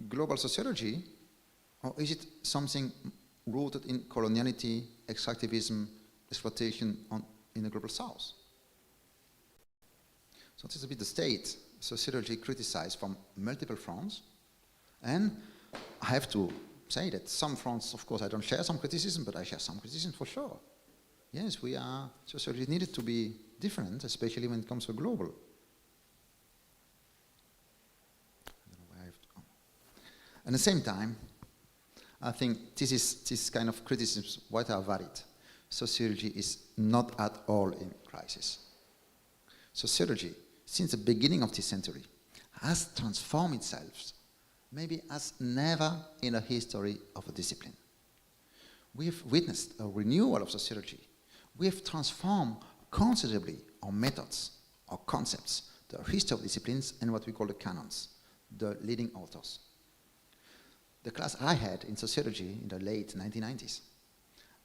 global sociology, or is it something rooted in coloniality, extractivism, exploitation in the global south? So this is a bit the state sociology criticized from multiple fronts, and I have to say that some fronts, of course, I don't share some criticism, but I share some criticism for sure. Yes, sociology needed to be different, especially when it comes to global. At the same time, I think this kind of criticisms, what are valid. Sociology is not at all in crisis. Sociology, since the beginning of this century, has transformed itself, maybe as never in the history of a discipline. We have witnessed a renewal of sociology. We have transformed considerably our methods, our concepts, the history of disciplines, and what we call the canons, the leading authors. The class I had in sociology in the late 1990s,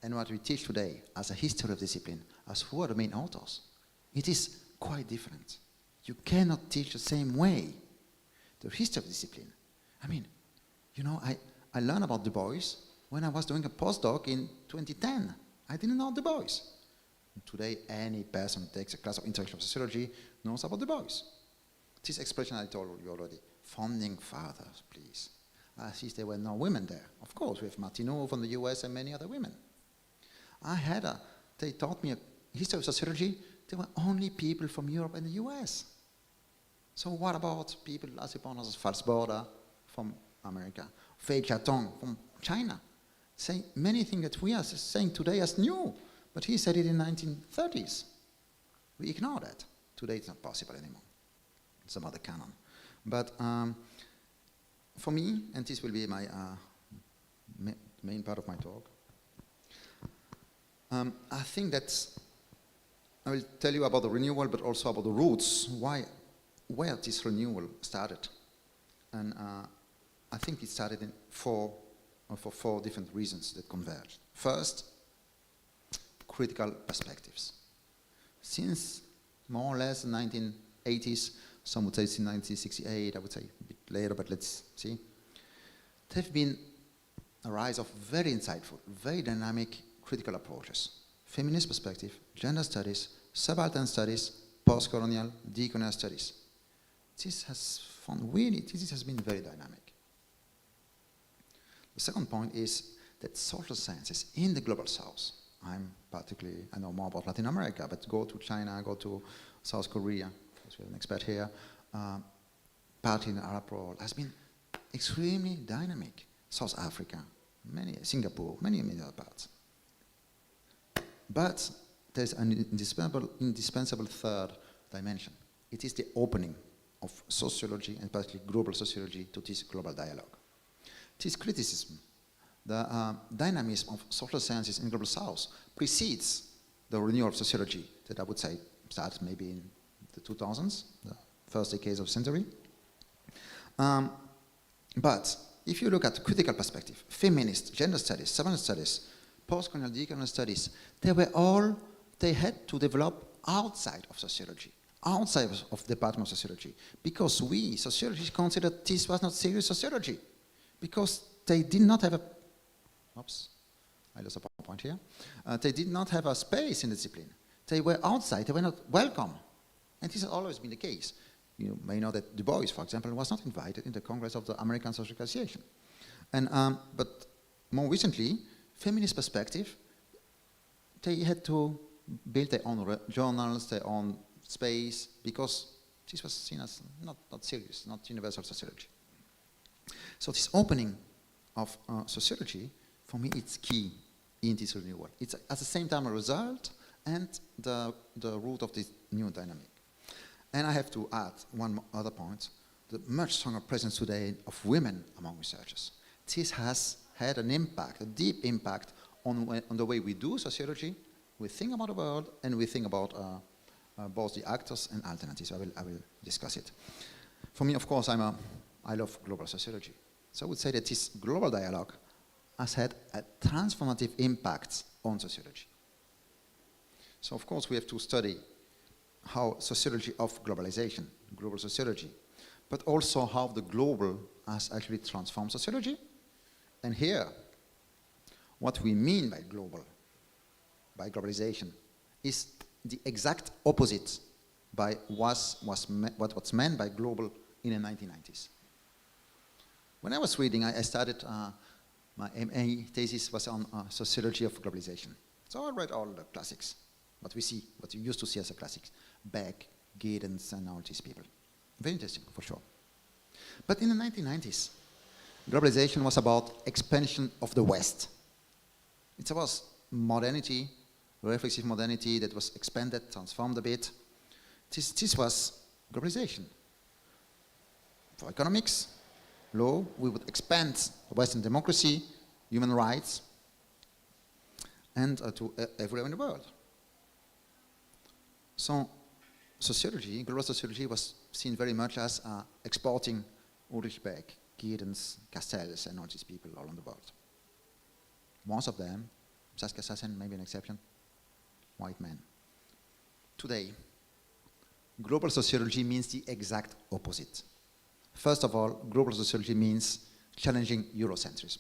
and what we teach today as a history of discipline, as who are the main authors, it is quite different. You cannot teach the same way the history of discipline. I mean, you know, I learned about Du Bois when I was doing a postdoc in 2010. I didn't know Du Bois. Today, any person who takes a class of intellectual sociology knows about Du Bois. This expression I told you already, founding fathers, please. As if there were no women there. Of course, we have Martineau from the US and many other women. They taught me a history of sociology. There were only people from Europe and the US. So what about people as Falsborda from America, Fei Jiatong from China, saying many things that we are saying today as new, but he said it in the 1930s. We ignore that. Today it's not possible anymore. It's about the canon. But for me, and this will be my main part of my talk, I think that I will tell you about the renewal, but also about the roots, where this renewal started. And I think it started for four different reasons that converged. First, critical perspectives. Since more or less the 1980s, some would say since 1968, I would say a bit later, but let's see. There have been a rise of very insightful, very dynamic critical approaches. Feminist perspective, gender studies, subaltern studies, post-colonial, decolonial studies. This has been very dynamic. The second point is that social sciences in the global south, I know more about Latin America, but go to China, go to South Korea, because we have an expert here, part in the Arab world, has been extremely dynamic. South Africa, Singapore, many other parts. But there's an indispensable third dimension. It is the opening of sociology, and particularly global sociology, to this global dialogue. This criticism, the dynamism of social sciences in global south, precedes the renewal of sociology that I would say started maybe in the 2000s, the first decades of the century. But if you look at critical perspective, feminist, gender studies, subaltern studies, post-colonial, decolonial studies, they had to develop outside of sociology, outside of the Department of Sociology, because we, sociologists, considered this was not serious sociology, because they did not have I lost a point here. They did not have a space in the discipline. They were outside, they were not welcome. And this has always been the case. You may know that Du Bois, for example, was not invited in the Congress of the American Social Association. And, but more recently, feminist perspective, they had to build their own journals, their own space, because this was seen as not serious, not universal sociology. So this opening of sociology, for me, it's key in this renewal. It's at the same time a result and the root of this new dynamic. And I have to add one other point, the much stronger presence today of women among researchers. This has had an impact, a deep impact on the way we do sociology. We think about the world, and we think about both the actors and alternatives. I will discuss it. For me, of course, I love global sociology. So I would say that this global dialogue has had a transformative impact on sociology. So of course we have to study how sociology of globalization, global sociology, but also how the global has actually transformed sociology. And here, what we mean by global, by globalization, is the exact opposite by what was meant by global in the 1990s. When I was reading, I started my MA thesis was on sociology of globalization. So I read all the classics, what you used to see as a classics, Beck, Giddens, and all these people. Very interesting, for sure. But in the 1990s, globalization was about expansion of the West. It was modernity, reflexive modernity that was expanded, transformed a bit. This was globalization. For economics, law, we would expand Western democracy, human rights, and to everywhere in the world. So sociology, global sociology, was seen very much as exporting Ulrich Beck, Giddens, Castells, and all these people all around the world. Most of them, Saskia Sassen, maybe an exception, white men. Today, global sociology means the exact opposite. First of all, global sociology means challenging Eurocentrism.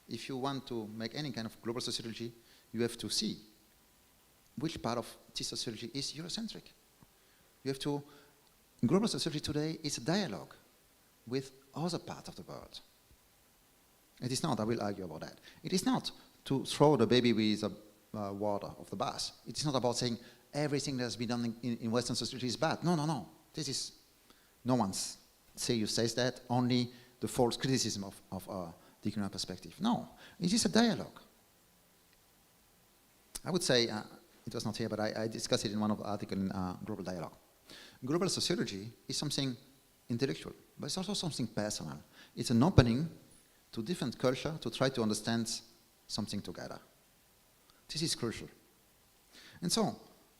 If you want to make any kind of global sociology, you have to see which part of this sociology is Eurocentric. You have to, global sociology today is a dialogue with other parts of the world. It is not, I will argue about that. It is not to throw the baby with the water of the bath. It is not about saying everything that has been done in Western society is bad. No, no, no. This is, no one says that, only the false criticism of the decolonial perspective. No, it is a dialogue. I would say, it was not here, but I discussed it in one of the articles in Global Dialogue. Global sociology is something intellectual, but it's also something personal. It's an opening to different culture to try to understand something together. This is crucial. And so,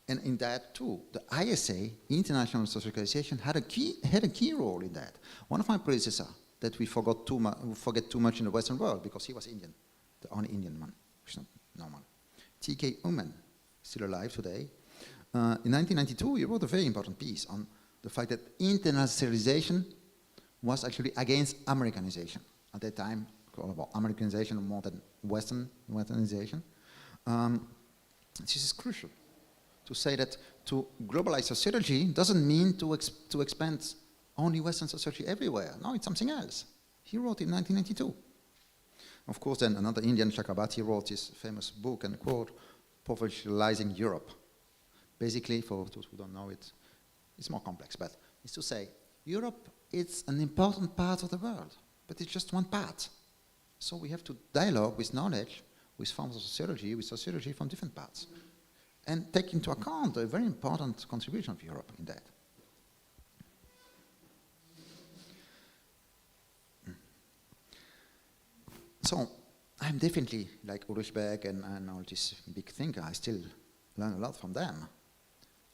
and in that too, the ISA, International Socialization, had a key role in that. One of my predecessors that we forget too much in the Western world because he was Indian, the only Indian man, which is not normal. T.K. Uman, still alive today. In 1992, he wrote a very important piece on the fact that internationalization was actually against Americanization. At that time, called about Americanization more than Westernization. This is crucial. To say that to globalize sociology doesn't mean to expand only Western sociology everywhere. No, it's something else. He wrote in 1992. Of course, then another Indian, Chakrabarti, wrote his famous book and quote, Provincializing Europe. Basically, for those who don't know it, it's more complex, but it's to say, Europe is an important part of the world, but it's just one part. So we have to dialogue with knowledge, with forms of sociology, with sociology from different parts. And take into account a very important contribution of Europe in that. So, I'm definitely, like Ulrich Beck and all these big thinkers, I still learn a lot from them.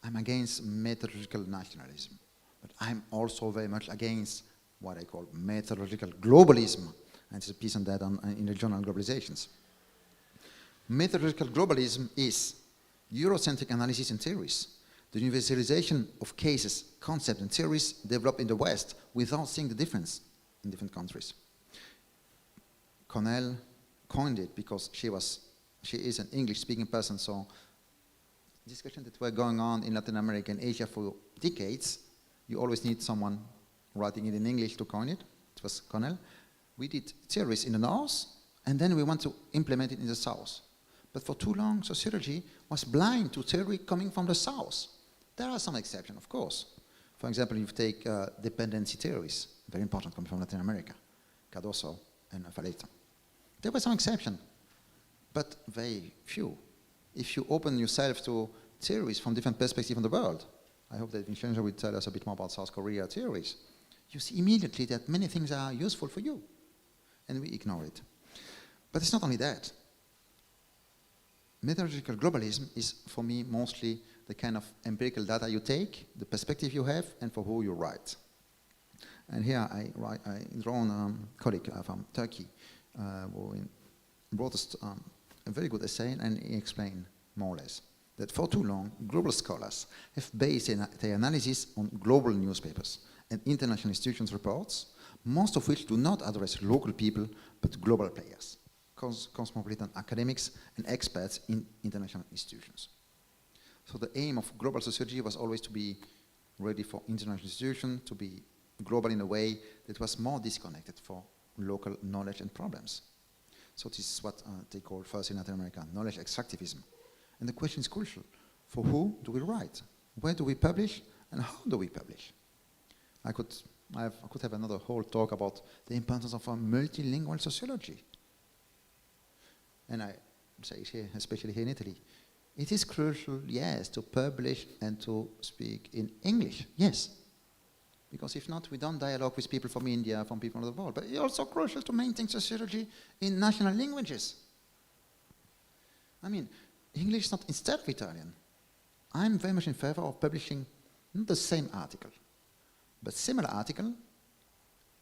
I'm against methodological nationalism, but I'm also very much against what I call methodological globalism, and there's a piece on that in the journal Globalizations. Methodological globalism is Eurocentric analysis and theories, the universalization of cases, concepts, and theories developed in the West without seeing the difference in different countries. Cornell coined it because she is an English-speaking person, so discussions that were going on in Latin America and Asia for decades, you always need someone writing it in English to coin it. It was Cornell. We did theories in the North, and then we want to implement it in the South. But for too long, sociology was blind to theory coming from the South. There are some exceptions, of course. For example, you take dependency theories, very important, coming from Latin America, Cardoso and Valeta. There were some exceptions, but very few. If you open yourself to theories from different perspectives in the world, I hope that Vincenzo will tell us a bit more about South Korea theories, you see immediately that many things are useful for you, and we ignore it. But it's not only that. Methodological globalism is, for me, mostly the kind of empirical data you take, the perspective you have, and for who you write. And here I draw on a colleague from Turkey who wrote a very good essay, and he explained more or less. that for too long, global scholars have based their analysis on global newspapers and international institutions' reports, most of which do not address local people, but global players, cosmopolitan academics and experts in international institutions. So the aim of global sociology was always to be ready for international institutions, to be global in a way that was more disconnected for local knowledge and problems. So this is what they call first in Latin America, knowledge extractivism. And the question is crucial. For who do we write? Where do we publish? And how do we publish? I could have another whole talk about the importance of a multilingual sociology. And I say it here, especially here in Italy. It is crucial, yes, to publish and to speak in English, yes. Because if not, we don't dialogue with people from India, from people all over the world. But it's also crucial to maintain sociology in national languages. I mean, English is not instead of Italian. I'm very much in favor of publishing not the same article, but similar article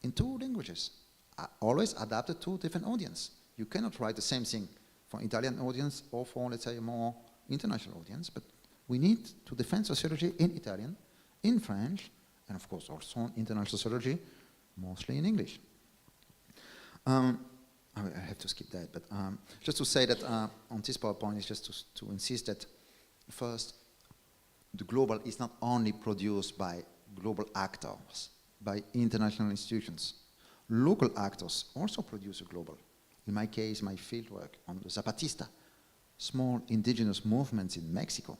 in 2 languages, always adapted to different audience. You cannot write the same thing for Italian audience or for, let's say, a more international audience, but we need to defend sociology in Italian, in French, and of course also international sociology, mostly in English. I have to skip that, but just to say that on this PowerPoint is just to insist that first, the global is not only produced by global actors, by international institutions. Local actors also produce a global. In my case, my fieldwork on the Zapatista, small indigenous movements in Mexico,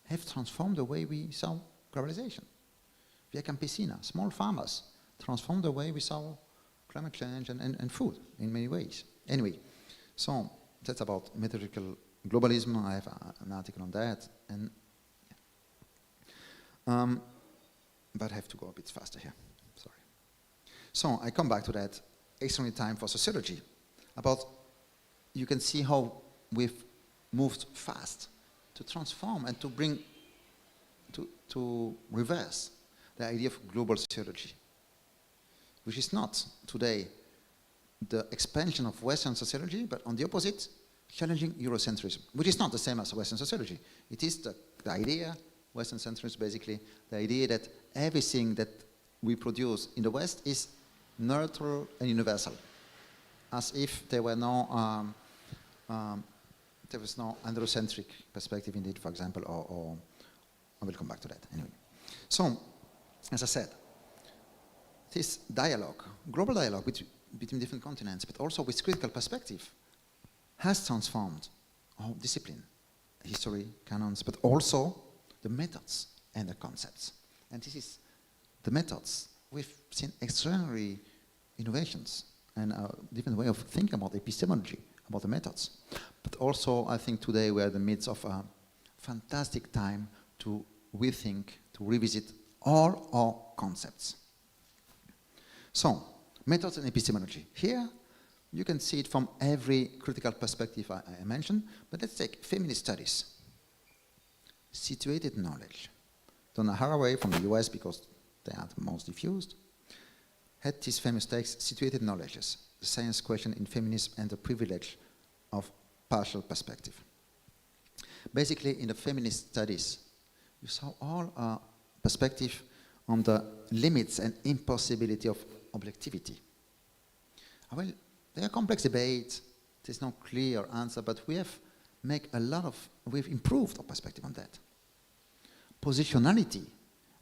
have transformed the way we saw globalization. Via Campesina, small farmers, transformed the way we saw climate change and food in many ways. Anyway, so that's about methodological globalism. I have an article on that. And but I have to go a bit faster here, sorry. So I come back to that extraordinary time for sociology. You can see how we've moved fast to transform and to bring, to reverse the idea of global sociology, which is not today the expansion of Western sociology, but on the opposite, challenging Eurocentrism, which is not the same as Western sociology. It is the idea, Western centrism basically, the idea that everything that we produce in the West is neutral and universal, as if there were no, there was no androcentric perspective indeed, for example, or I will come back to that anyway. So, as I said, this dialogue, global dialogue between different continents, but also with critical perspective, has transformed our discipline, history, canons, but also the methods and the concepts. And this is the methods. We've seen extraordinary innovations and a different way of thinking about epistemology, about the methods. But also, I think today we are in the midst of a fantastic time to rethink, to revisit all our concepts. So, methods and epistemology. Here, you can see it from every critical perspective I mentioned, but let's take feminist studies. Situated knowledge. Donna Haraway from the US, because they are the most diffused, had this famous text, Situated Knowledges, the science question in feminism and the privilege of partial perspective. Basically, in the feminist studies, you saw all perspective on the limits and impossibility of objectivity. Well, there are complex debates, there's no clear answer, but we've improved our perspective on that. Positionality,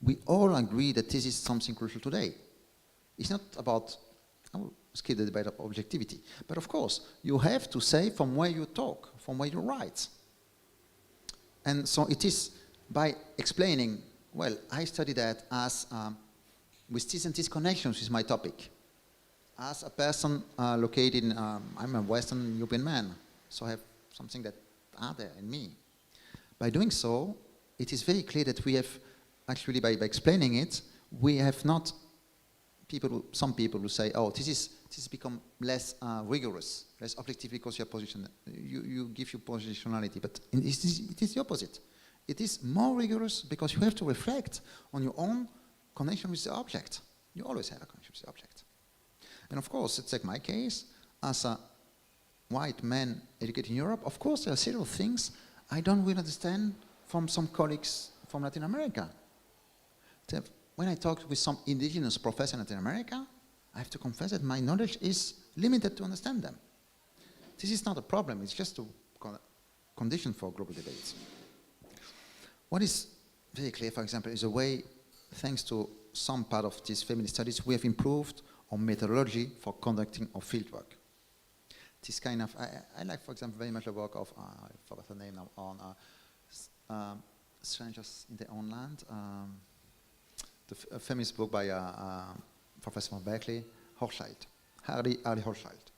we all agree that this is something crucial today. It's not about, I will skip the debate of objectivity, but of course, you have to say from where you talk, from where you write. And so it is by explaining, well, I study that as, with this and this connections with my topic. As a person located in, I'm a Western European man, so I have something that are there in me. By doing so, it is very clear that we have, actually by explaining it, we have not some people who say, oh, this has become less rigorous, less objective because you give your positionality, but it is the opposite. It is more rigorous because you have to reflect on your own connection with the object. You always have a connection with the object. And of course, let's take my case, as a white man educated in Europe, of course there are several things I don't really understand from some colleagues from Latin America. When I talk with some indigenous professors in Latin America, I have to confess that my knowledge is limited to understand them. This is not a problem, it's just a condition for global debates. What is very clear, for example, is a way, thanks to some part of these feminist studies, we have improved our methodology for conducting our fieldwork. This kind of, I like, for example, very much the work of, I forgot the name now, on Strangers in Their Own Land, a feminist book by a professor from Berkeley, Hardy Hochschild.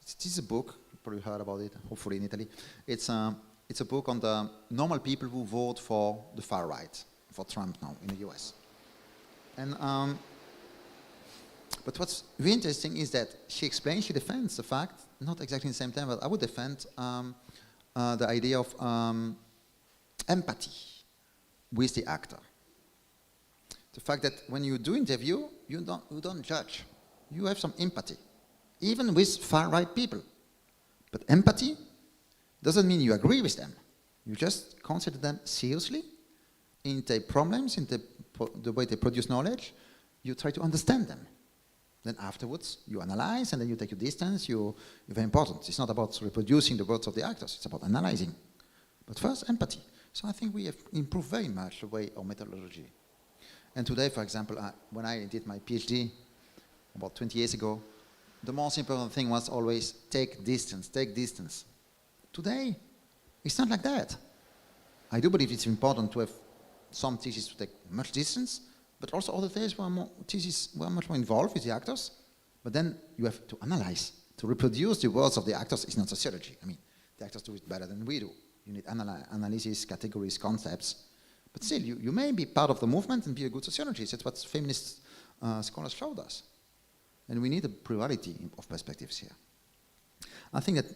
This is a book, you probably heard about it, hopefully in Italy. It's a book on the normal people who vote for the far right, for Trump now in the US. And, but what's really interesting is that she defends the fact, not exactly in the same time, but I would defend the idea of empathy with the actor. The fact that when you do interview, you don't judge. You have some empathy, even with far-right people. But empathy doesn't mean you agree with them. You just consider them seriously in their problems, in the way they produce knowledge. You try to understand them. Then afterwards, you analyze, and then you take your distance. You're very important. It's not about reproducing the words of the actors. It's about analyzing. But first, empathy. So I think we have improved very much the way our methodology. And today, for example, when I did my PhD about 20 years ago, the most important thing was always take distance, take distance. Today, it's not like that. I do believe it's important to have some theses to take much distance, but also other theses were much more involved with the actors. But then you have to analyze. To reproduce the words of the actors is not sociology. I mean, the actors do it better than we do. You need analysis, categories, concepts. But still, you may be part of the movement and be a good sociologist. That's what feminist scholars showed us. And we need a plurality of perspectives here. I think that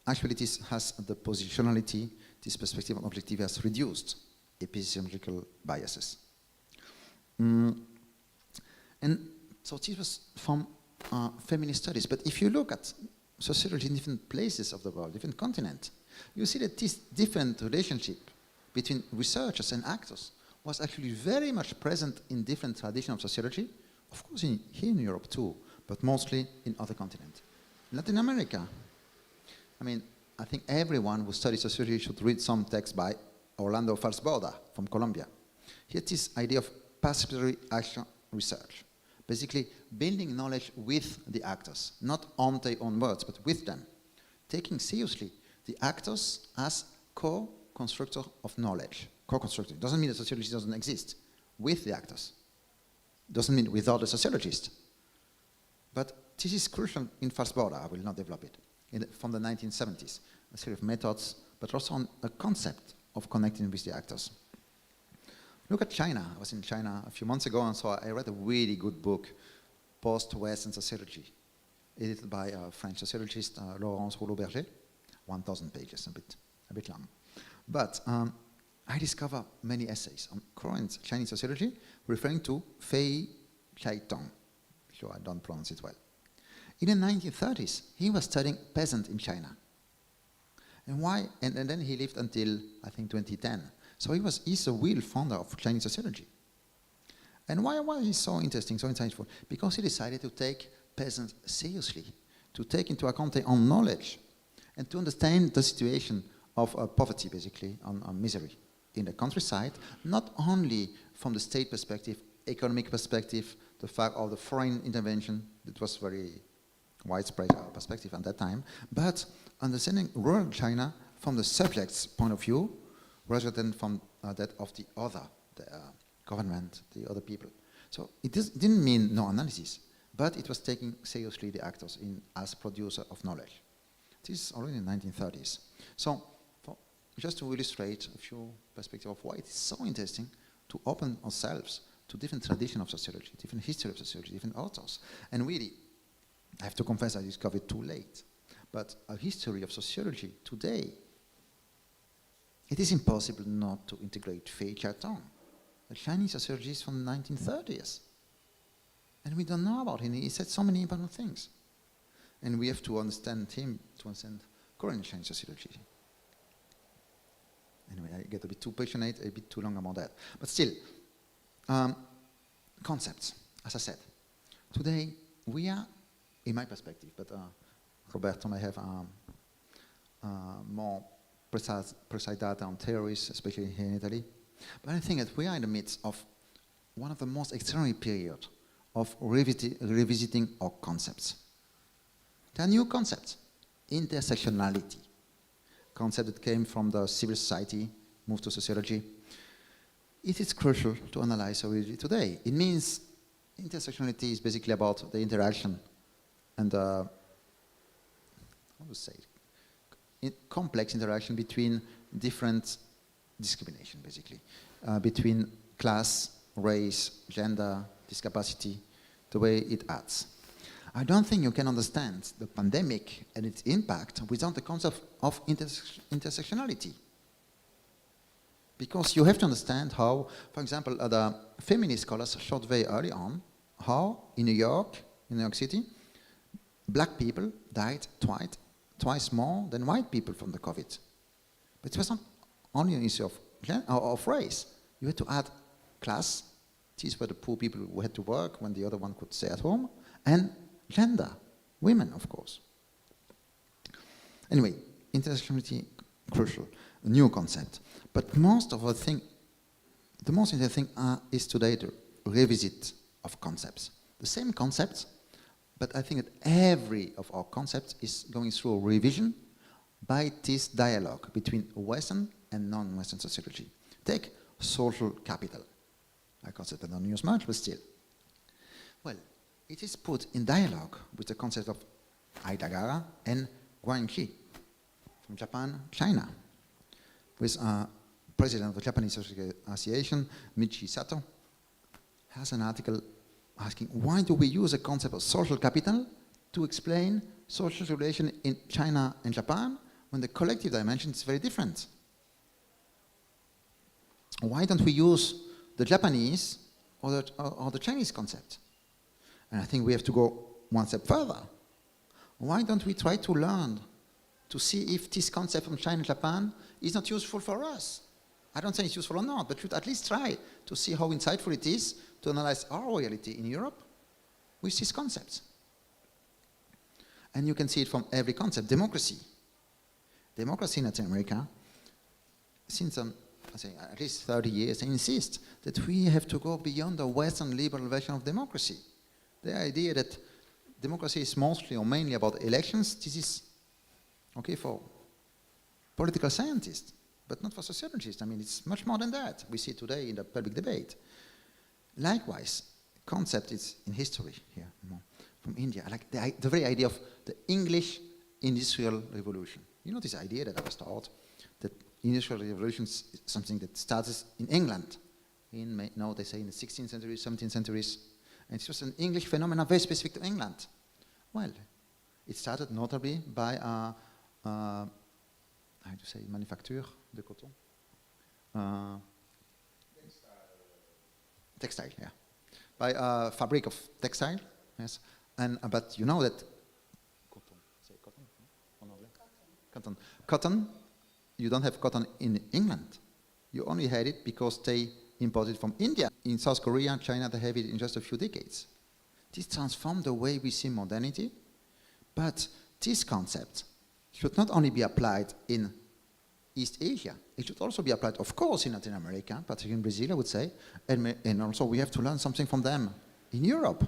actually this has the positionality, this perspective on objectivity has reduced epistemological biases. And so this was from feminist studies. But if you look at sociology in different places of the world, different continents, you see that this different relationship between researchers and actors was actually very much present in different traditions of sociology, of course here in Europe too, but mostly in other continents. Latin America, I mean, I think everyone who studies sociology should read some text by Orlando Falsborda from Colombia. He had this idea of participatory action research, basically building knowledge with the actors, not on their own words, but with them, taking seriously the actors as co-constructor of knowledge. Co-constructor doesn't mean that sociology doesn't exist. With the actors. Doesn't mean without the sociologist. But this is crucial in Falsborda. I will not develop it. From the 1970s. A series of methods, but also on a concept of connecting with the actors. Look at China. I was in China a few months ago, and so I read a really good book, Post-Western Sociology, edited by a French sociologist, Laurence Rouleau-Berger. 1,000 pages, a bit long. But I discovered many essays on current Chinese sociology referring to Fei Chai-tong, sure I don't pronounce it well. In the 1930s, he was studying peasant in China. And why? And then he lived until, I think, 2010. So he's a real founder of Chinese sociology. And why is so interesting, so insightful? Because he decided to take peasants seriously, to take into account their own knowledge, and to understand the situation of poverty, basically, on misery in the countryside, not only from the state perspective, economic perspective, the fact of the foreign intervention, that was very widespread perspective at that time, but understanding rural China from the subject's point of view, rather than from that of the other, the government, the other people. So it didn't mean no analysis, but it was taking seriously the actors as producer of knowledge. This is already in the 1930s. So just to illustrate a few perspectives of why it is so interesting to open ourselves to different traditions of sociology, different history of sociology, different authors. And really, I have to confess I discovered it too late, but a history of sociology today, it is impossible not to integrate Fei Chai-tong, a Chinese sociologist from the 1930s. And we don't know about him. He said so many important things. And we have to understand him to understand current Chinese sociology. Anyway, I get a bit too passionate, a bit too long about that. But still, concepts, as I said. Today, we are, in my perspective, but Roberto may have more precise data on theories, especially here in Italy. But I think that we are in the midst of one of the most extraordinary periods of revisiting our concepts. There are new concepts. Intersectionality, concept that came from the civil society, moved to sociology. It is crucial to analyze sociology today. It means intersectionality is basically about the interaction and how to say it, complex interaction between different discrimination, basically, between class, race, gender, discapacity, the way it adds. I don't think you can understand the pandemic and its impact without the concept of intersectionality. Because you have to understand how, for example, the feminist scholars showed very early on how in New York City, black people died twice more than white people from the COVID. But it was not only an issue of race. You had to add class. These were the poor people who had to work when the other one could stay at home. And gender, women, of course. Anyway, intersectionality, crucial, a new concept. But the most interesting thing is today the revisit of concepts. The same concepts, but I think that every of our concepts is going through a revision by this dialogue between Western and non-Western sociology. Take social capital. A concept I don't use much, but still. Well, it is put in dialogue with the concept of Aidagara and Guanxi from Japan, China, with president of the Japanese Social Association, Michi Sato, has an article asking why do we use a concept of social capital to explain social relation in China and Japan when the collective dimension is very different? Why don't we use the Japanese or the Chinese concept? And I think we have to go one step further. Why don't we try to learn to see if this concept from China and Japan is not useful for us? I don't say it's useful or not, but should at least try to see how insightful it is to analyze our reality in Europe with these concepts. And you can see it from every concept. Democracy. Democracy in Latin America, since I say at least 30 years, they insist that we have to go beyond the Western liberal version of democracy. The idea that democracy is mostly or mainly about elections, this is okay for political scientists, but not for sociologists. I mean, it's much more than that. We see today in the public debate. Likewise, concept is in history here, from India. I like the very idea of the English industrial revolution. You know this idea that I was taught, that industrial revolution is something that starts in England. No, they say in the 16th century, 17th centuries. And it was an English phenomenon very specific to England. Well, it started notably by how to say, manufacture de coton? Textile, yeah. By a fabric of textile, yes. And but you know that cotton, say cotton, cotton. Cotton, you don't have cotton in England. You only had it because they imported from India. In South Korea and China, they have it in just a few decades. This transformed the way we see modernity, but this concept should not only be applied in East Asia, it should also be applied, of course, in Latin America, particularly in Brazil, I would say, and also we have to learn something from them in Europe.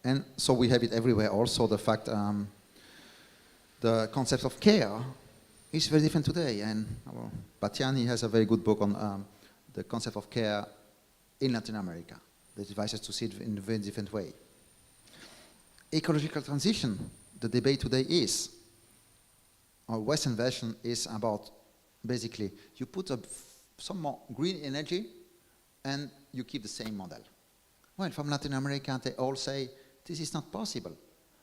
And so we have it everywhere also, the fact, the concept of care is very different today, and Batiani has a very good book on the concept of care in Latin America that advises to see it in a very different way. Ecological transition, the debate today is, our Western version is about, basically, you put some more green energy and you keep the same model. Well, from Latin America, they all say, this is not possible.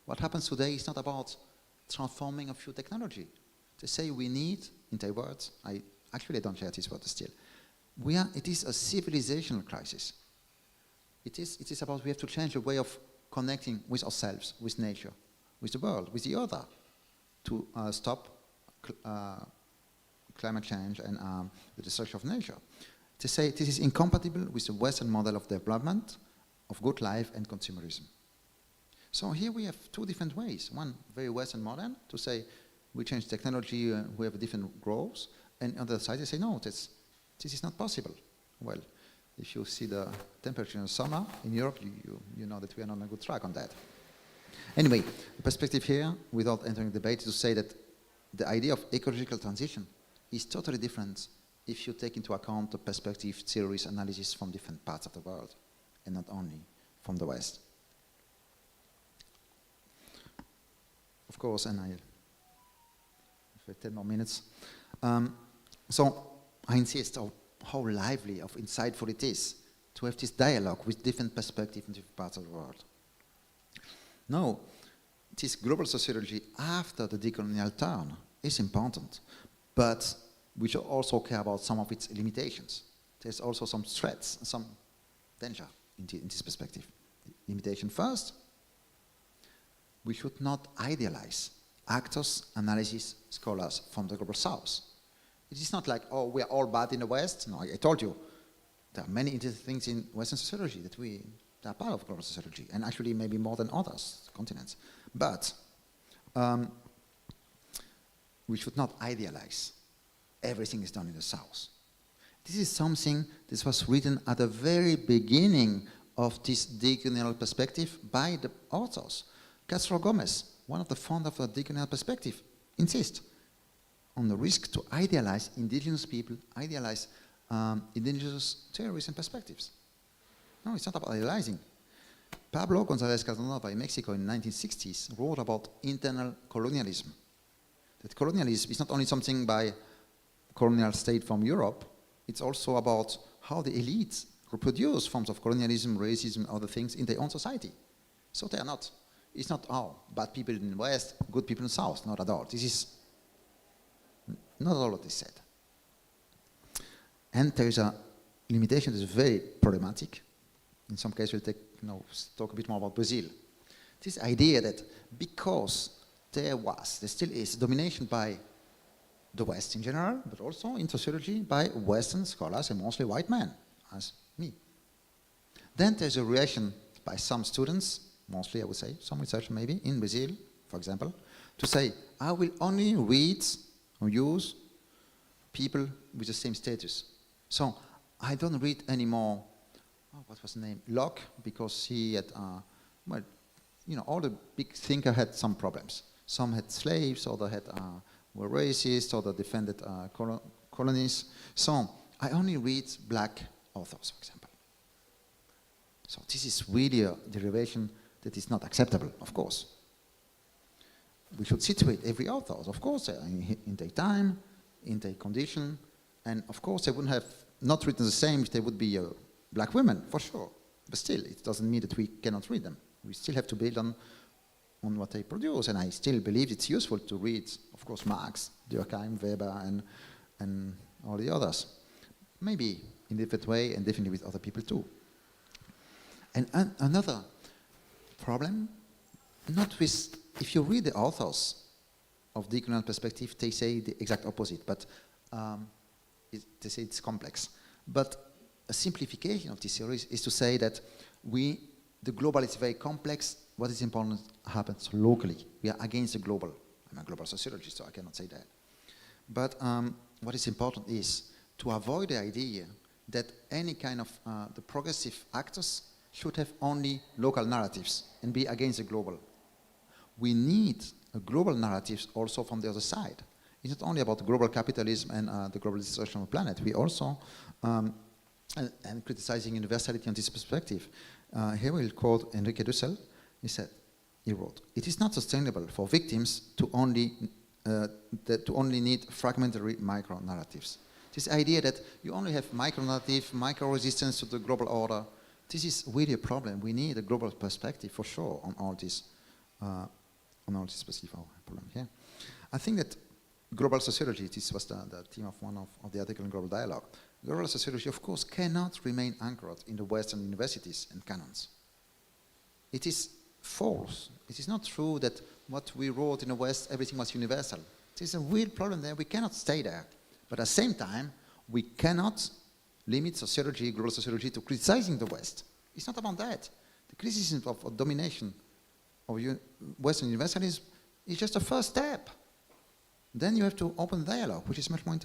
What happens today is not about transforming a few technology. They say we need, in their words, I don't share this word still, it is a civilizational crisis. It is about we have to change the way of connecting with ourselves, with nature, with the world, with the other, to stop climate change and the destruction of nature. To say this is incompatible with the Western model of development, of good life and consumerism. So here we have two different ways. One very Western model to say we change technology, we have a different growth, and on the other side they say no, this is not possible. Well, if you see the temperature in the summer in Europe, you know that we are not on a good track on that. Anyway, the perspective here, without entering the debate, is to say that the idea of ecological transition is totally different if you take into account the perspective, theories, analysis from different parts of the world, and not only from the West. Of course, and I'll for 10 more minutes. So I insist on how lively, how insightful it is to have this dialogue with different perspectives in different parts of the world. Now, this global sociology after the decolonial turn is important, but we should also care about some of its limitations. There's also some threats, some danger in this perspective. Limitation first, we should not idealize actors, analysis, scholars from the global south. It is not like, oh, we are all bad in the West. No, I told you, there are many interesting things in Western sociology that are part of global sociology, and actually maybe more than others, continents. But we should not idealize everything is done in the South. This is something that was written at the very beginning of this decolonial perspective by the authors. Castro Gomez, one of the founders of the decolonial perspective, insists on the risk to idealize indigenous people, idealize indigenous theories and perspectives. No, it's not about idealizing. Pablo González Casanova in Mexico in the 1960s wrote about internal colonialism. That colonialism is not only something by colonial state from Europe, it's also about how the elites reproduce forms of colonialism, racism, other things in their own society. So they are not, it's not, oh, bad people in the West, good people in the South, not at all. This is not all what is said. And there is a limitation that is very problematic. In some cases, we'll talk a bit more about Brazil. This idea that because there still is domination by the West in general, but also in sociology by Western scholars and mostly white men, as me. Then there's a reaction by some students, mostly I would say, some researchers maybe, in Brazil, for example, to say, I will only read or use people with the same status. So I don't read anymore, what was the name, Locke, because he had, well, you know, all the big thinkers had some problems. Some had slaves, others had, were racist, others defended colonies. So I only read black authors, for example. So this is really a derivation that is not acceptable, of course. We should situate every author, of course, in their time, in their condition, and of course they wouldn't have not written the same if they would be black women, for sure. But still, it doesn't mean that we cannot read them. We still have to build on what they produce, and I still believe it's useful to read, of course, Marx, Durkheim, Weber, and all the others. Maybe in a different way, and definitely with other people too. And another problem, not with, if you read the authors of decolonial perspective, they say the exact opposite, but they say it's complex. But a simplification of this theory is to say that the global is very complex. What is important happens locally. We are against the global. I'm a global sociologist, so I cannot say that. But what is important is to avoid the idea that any kind of the progressive actors should have only local narratives and be against the global. We need a global narratives also from the other side. It's not only about global capitalism and the global destruction of the planet. We also, and criticizing universality on this perspective, here we'll quote Enrique Dussel. He wrote, "It is not sustainable for victims to only need fragmentary micro-narratives." This idea that you only have micro-narrative, micro-resistance to the global order, this is really a problem. We need a global perspective for sure on all this specific problem here. I think that global sociology, this was the theme of one of the article in Global Dialogue. Global sociology, of course, cannot remain anchored in the Western universities and canons. It is false. It is not true that what we wrote in the West, everything was universal. There's a real problem there. We cannot stay there But at the same time, we cannot limit sociology, global sociology, to criticizing the West. It's not about that. The criticism of domination of Western universalism is just a first step. Then you have to open dialogue, which is much more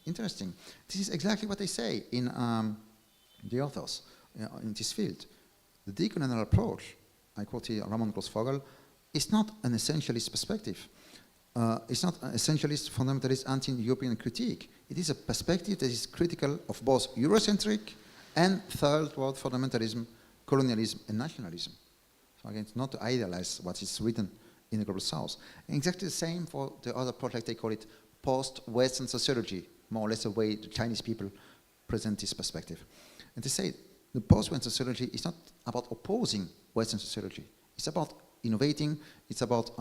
interesting. This is exactly what they say in the authors in this field. The decolonial approach, I quote here Ramon Grossvogel, is not an essentialist perspective. It's not an essentialist, fundamentalist, anti-European critique. It is a perspective that is critical of both Eurocentric and third world fundamentalism, colonialism, and nationalism. So again, it's not to idealize what is written in the Global South. And exactly the same for the other project, they call it post-Western sociology, more or less the way the Chinese people present this perspective. And they say the post-Western sociology is not about opposing Western sociology. It's about innovating, it's about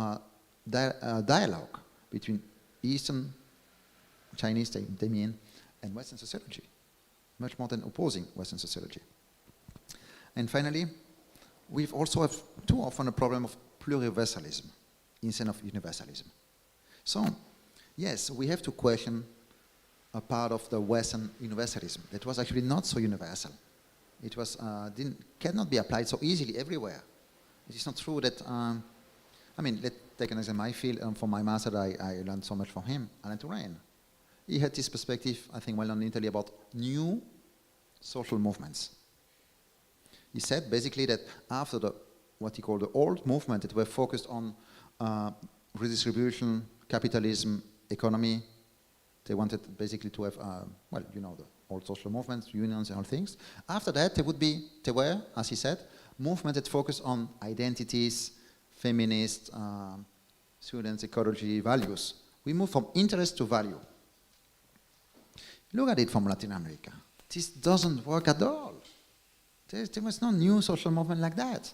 dialogue between Eastern Chinese, they mean, and Western sociology, much more than opposing Western sociology. And finally, we've also have too often a problem of pluriversalism instead of universalism. So, yes, we have to question a part of the Western universalism that was actually not so universal. It was cannot be applied so easily everywhere. It is not true that, I mean, let's take an example. I feel for my master, I learned so much from him, Alain Touraine. He had this perspective, I think, well known in Italy, about new social movements. He said basically that after what he called the old movement that were focused on redistribution, capitalism, economy, they wanted basically to have, well, you know, the old social movements, unions and all things. After that, there were, as he said, movements that focused on identities, feminist, students, ecology, values. We moved from interest to value. Look at it from Latin America. This doesn't work at all. There was no new social movement like that.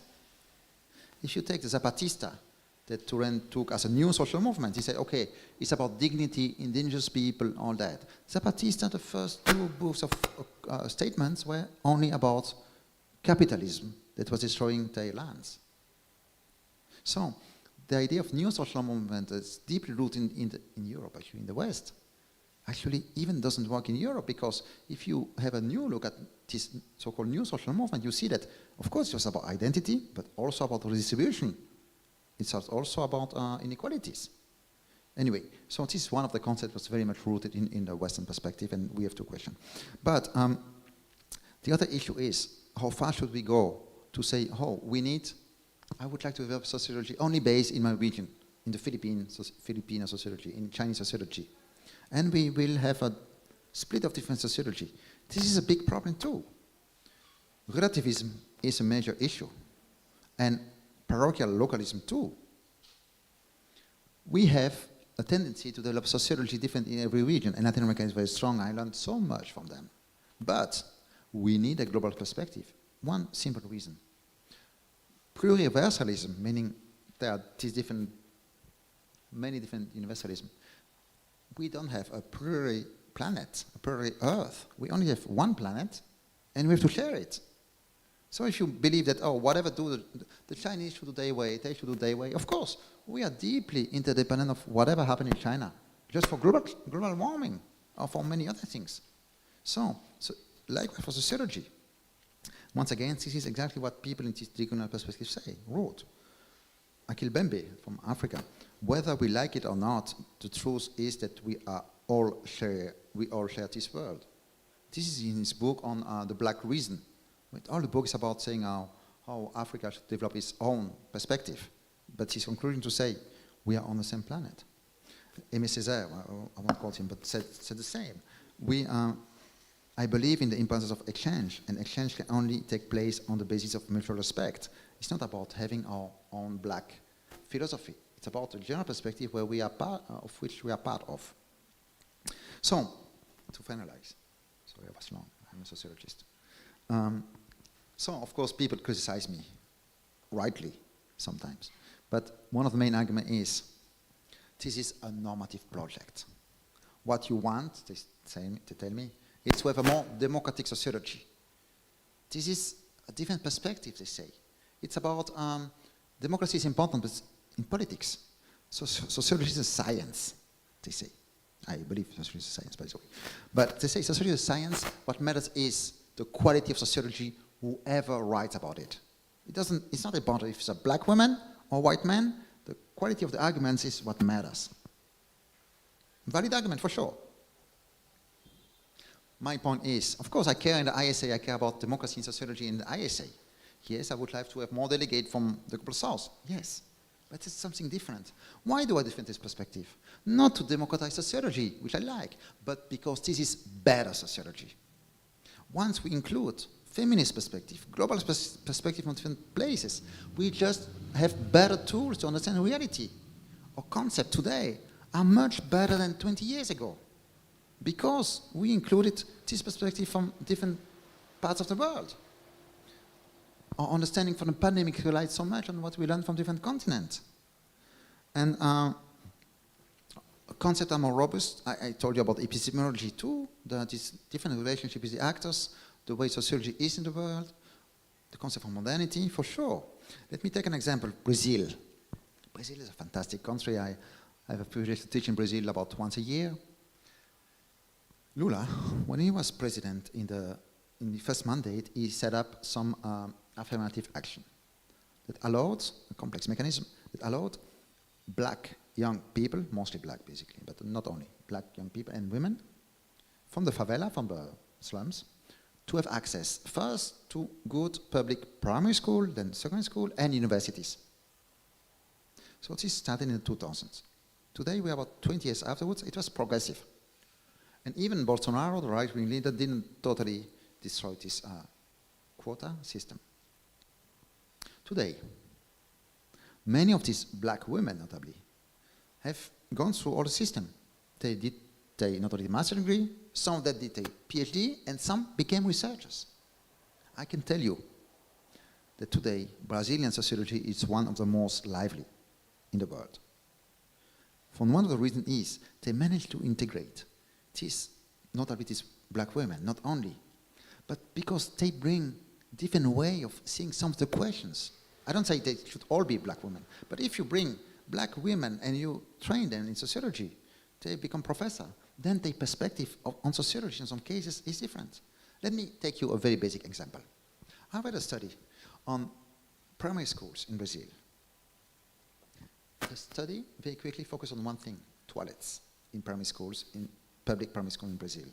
If you take the Zapatista that Touraine took as a new social movement, he said, okay, it's about dignity, indigenous people, all that. Zapatista, the first two books of statements were only about capitalism that was destroying their lands. So the idea of new social movement is deeply rooted in Europe, actually, in the West. Actually, even doesn't work in Europe, because if you have a new look at this so-called new social movement, you see that, of course, it was about identity, but also about redistribution. It's also about inequalities. Anyway, so this is one of the concepts that's very much rooted in the Western perspective, and we have to question. But the other issue is, how far should we go to say, oh, I would like to develop sociology only based in my region, in the Filipino sociology, in Chinese sociology. And we will have a split of different sociology. This is a big problem too. Relativism is a major issue, and parochial localism too. We have a tendency to develop sociology different in every region, and Latin America is very strong. I learned so much from them. But we need a global perspective. One simple reason. Pluriversalism, meaning there are many different universalism. We don't have a pluri-planet, a pluri-Earth. We only have one planet, and we have to share it. So if you believe that, oh, whatever do the Chinese should do their way, they should do their way, of course, we are deeply interdependent of whatever happened in China, just for global warming, or for many other things. So likewise for sociology. Once again, this is exactly what people in this decolonial perspective wrote. Akil Bembe from Africa. Whether we like it or not, the truth is that we all share this world. This is in his book on the Black Reason. All the book is about saying how Africa should develop its own perspective. But his conclusion to say, we are on the same planet. Aimé Césaire, I won't quote him, but said the same. I believe in the importance of exchange, and exchange can only take place on the basis of mutual respect. It's not about having our own black philosophy. It's about a general perspective where we are of which we are part of. So, to finalize, sorry I was long, I'm a sociologist. So, of course, people criticize me, rightly, sometimes. But one of the main arguments is, this is a normative project. What you want, they tell me, is to have a more democratic sociology. This is a different perspective, they say. It's about, democracy is important, but in politics. So sociology is a science, they say. I believe sociology is science, by the way. But they say sociology is science, what matters is the quality of sociology, whoever writes about it. It's not about if it's a black woman or white man, the quality of the arguments is what matters. Valid argument for sure. My point is, of course I care in the ISA, I care about democracy and sociology in the ISA. Yes, I would like to have more delegates from the Global South, yes. But it's something different. Why do I defend this perspective? Not to democratize sociology, which I like, but because this is better sociology. Once we include feminist perspective, global perspective from different places, we just have better tools to understand reality. Our concept today are much better than 20 years ago because we included this perspective from different parts of the world. Our understanding from the pandemic relies so much on what we learned from different continents. And a concept are more robust. I told you about epistemology too, this different relationship with the actors, the way sociology is in the world, the concept of modernity, for sure. Let me take an example, Brazil. Brazil is a fantastic country. I have a privilege to teach in Brazil about once a year. Lula, when he was president in the first mandate, he set up some affirmative action that allowed, a complex mechanism, that allowed black young people, mostly black basically, but not only, black young people and women from the favela, from the slums, to have access first to good public primary school, then secondary school, and universities. So this started in the 2000s. Today, we are about 20 years afterwards, it was progressive. And even Bolsonaro, the right-wing leader, didn't totally destroy this quota system. Today, many of these black women, notably, have gone through all the system. They not only master's degree, some of them did a PhD, and some became researchers. I can tell you that today, Brazilian sociology is one of the most lively in the world. For one of the reasons is they managed to integrate this, not only these black women, not only, but because they bring different way of seeing some of the questions. I don't say they should all be black women, but if you bring black women and you train them in sociology, they become professor, then their perspective on sociology in some cases is different. Let me take you a very basic example. I read a study on primary schools in Brazil. The study very quickly focused on one thing, toilets in primary schools, in public primary school in Brazil,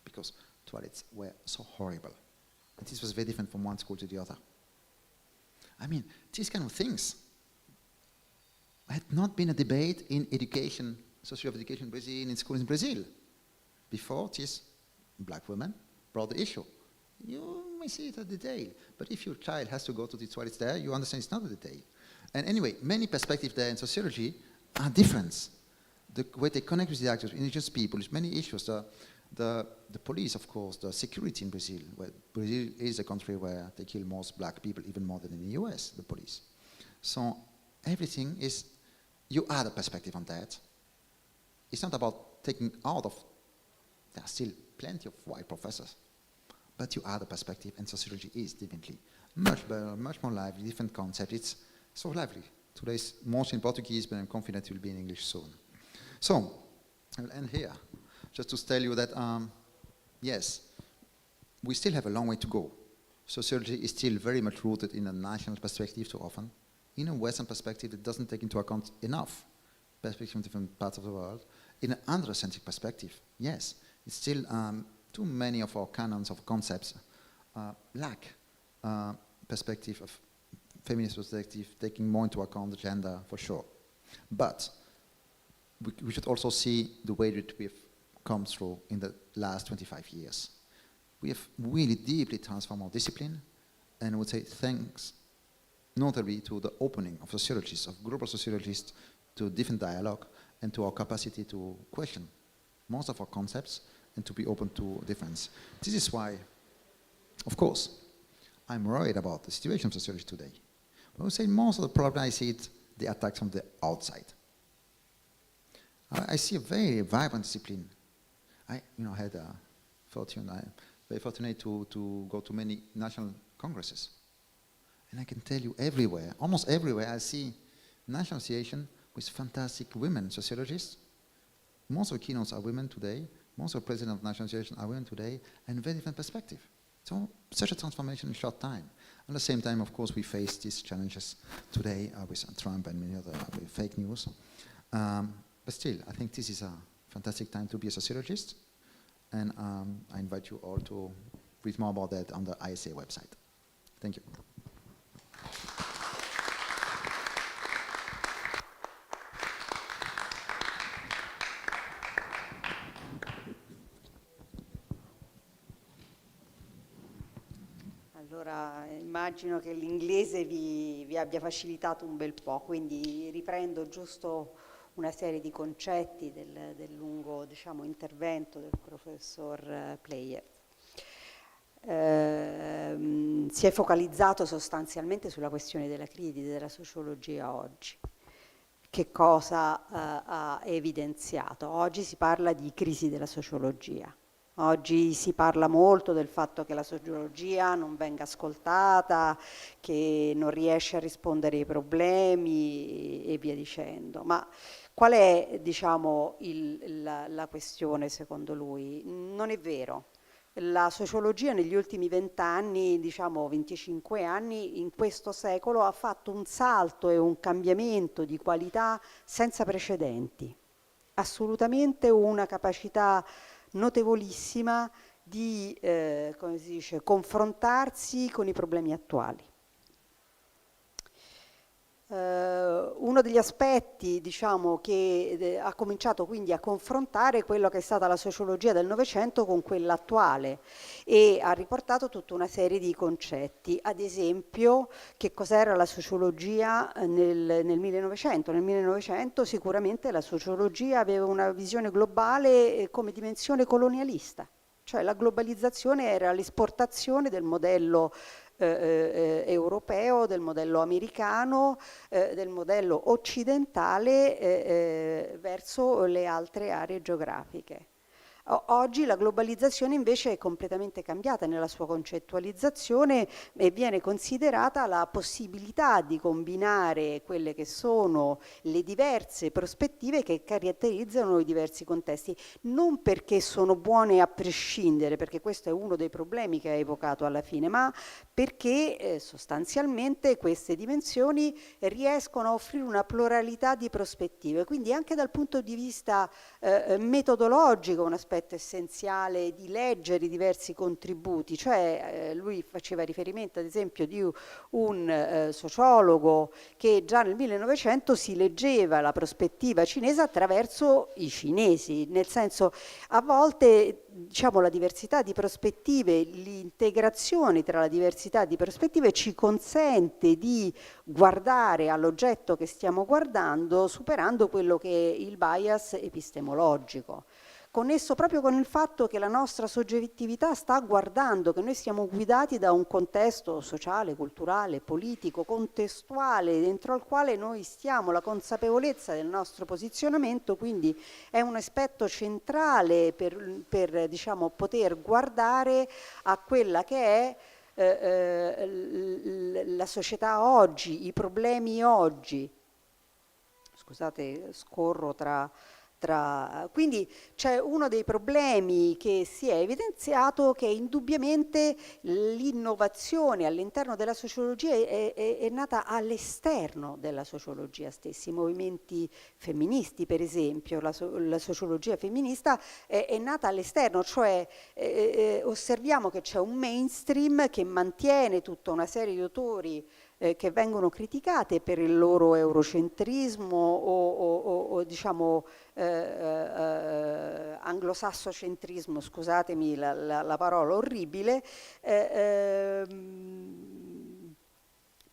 because toilets were so horrible. And this was very different from one school to the other. I mean, these kind of things had not been a debate in education, sociology of education in Brazil, in schools in Brazil. Before, these black women brought the issue. You may see it as a detail, but if your child has to go to the toilets there, you understand it's not a detail. And anyway, many perspectives there in sociology are different. The way they connect with the actors, indigenous people, there's many issues. The police, of course, the security in Brazil, where Brazil is a country where they kill most black people, even more than in the US, the police. So everything is, you add a perspective on that. It's not about taking out of, there are still plenty of white professors, but you add a perspective, and sociology is definitely much better, much more lively, different concept. It's so lively. Today's mostly in Portuguese, but I'm confident it will be in English soon. So, I'll end here, just to tell you that, yes, we still have a long way to go. Sociology is still very much rooted in a national perspective too often. In a Western perspective, it doesn't take into account enough perspectives from different parts of the world. In an androcentric perspective, yes, it's still too many of our canons of concepts lack perspective of feminist perspective, taking more into account the gender, for sure. But we should also see the way that we've come through in the last 25 years. We have really deeply transformed our discipline, and I would say thanks notably to the opening of sociologists, of global sociologists, to different dialogue, and to our capacity to question most of our concepts and to be open to difference. This is why, of course, I'm worried about the situation of sociology today. I would say most of the problem I see it, the attacks from the outside. I see a very vibrant discipline. I had very fortunate to go to many national congresses. And I can tell you everywhere, almost everywhere, I see national association with fantastic women sociologists, Most of the keynotes are women today. Most of the presidents of national associations are women today, and very different perspective. So such a transformation in a short time. At the same time, of course, we face these challenges today with Trump and many other fake news. But still, I think this is a fantastic time to be a sociologist, and I invite you all to read more about that on the ISA website. Thank you. Allora, immagino che l'inglese vi abbia facilitato un bel po', quindi riprendo giusto una serie di concetti del lungo, diciamo, intervento del professor Player. Si è focalizzato sostanzialmente sulla questione della crisi della sociologia oggi. Che cosa ha evidenziato? Oggi si parla di crisi della sociologia. Oggi si parla molto del fatto che la sociologia non venga ascoltata, che non riesce a rispondere ai problemi e via dicendo. Ma qual è, diciamo, la questione secondo lui? Non è vero. La sociologia negli ultimi 20 anni, diciamo 25 anni, in questo secolo ha fatto un salto e un cambiamento di qualità senza precedenti. Assolutamente una capacità notevolissima di come si dice, confrontarsi con i problemi attuali. Uno degli aspetti, diciamo, che ha cominciato quindi a confrontare quello che è stata la sociologia del Novecento con quella attuale e ha riportato tutta una serie di concetti. Ad esempio, che cos'era la sociologia nel 1900? Nel 1900 sicuramente la sociologia aveva una visione globale come dimensione colonialista, cioè la globalizzazione era l'esportazione del modello europeo, del modello americano, del modello occidentale verso le altre aree geografiche. Oggi la globalizzazione invece è completamente cambiata nella sua concettualizzazione e viene considerata la possibilità di combinare quelle che sono le diverse prospettive che caratterizzano i diversi contesti, non perché sono buone a prescindere, perché questo è uno dei problemi che ha evocato alla fine, ma perché sostanzialmente queste dimensioni riescono a offrire una pluralità di prospettive, quindi anche dal punto di vista metodologico un aspetto essenziale di leggere i diversi contributi, cioè lui faceva riferimento ad esempio di un sociologo che già nel 1900 si leggeva la prospettiva cinese attraverso i cinesi, nel senso a volte diciamo la diversità di prospettive, l'integrazione tra la diversità di prospettive ci consente di guardare all'oggetto che stiamo guardando superando quello che è il bias epistemologico, connesso proprio con il fatto che la nostra soggettività sta guardando, che noi siamo guidati da un contesto sociale, culturale, politico, contestuale, dentro al quale noi stiamo, la consapevolezza del nostro posizionamento, quindi è un aspetto centrale per diciamo, poter guardare a quella che è la società oggi, i problemi oggi. Scusate, scorro quindi c'è uno dei problemi che si è evidenziato che indubbiamente l'innovazione all'interno della sociologia è nata all'esterno della sociologia stessa. I movimenti femministi, per esempio, la sociologia femminista è nata all'esterno, cioè osserviamo che c'è un mainstream che mantiene tutta una serie di autori che vengono criticate per il loro eurocentrismo o diciamo anglosassocentrismo, scusatemi la parola orribile,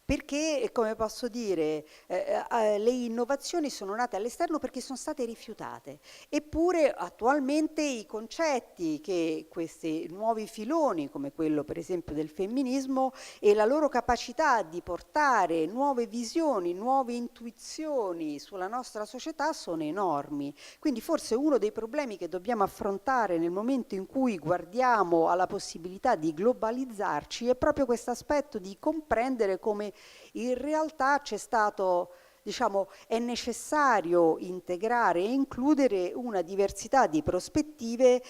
perché, come posso dire, le innovazioni sono nate all'esterno perché sono state rifiutate. Eppure attualmente i concetti che questi nuovi filoni, come quello per esempio del femminismo, e la loro capacità di portare nuove visioni, nuove intuizioni sulla nostra società sono enormi. Quindi forse uno dei problemi che dobbiamo affrontare nel momento in cui guardiamo alla possibilità di globalizzarci è proprio questo aspetto di comprendere come in realtà c'è stato diciamo, è necessario integrare e includere una diversità di prospettive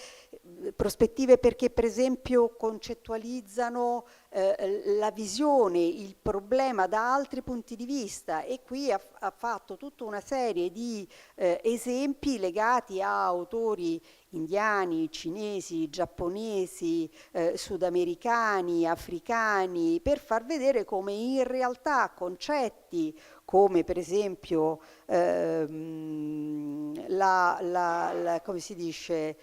perché per esempio concettualizzano la visione, il problema da altri punti di vista, e qui ha fatto tutta una serie di esempi legati a autori indiani, cinesi, giapponesi, sudamericani, africani, per far vedere come in realtà concetti come per esempio come si dice,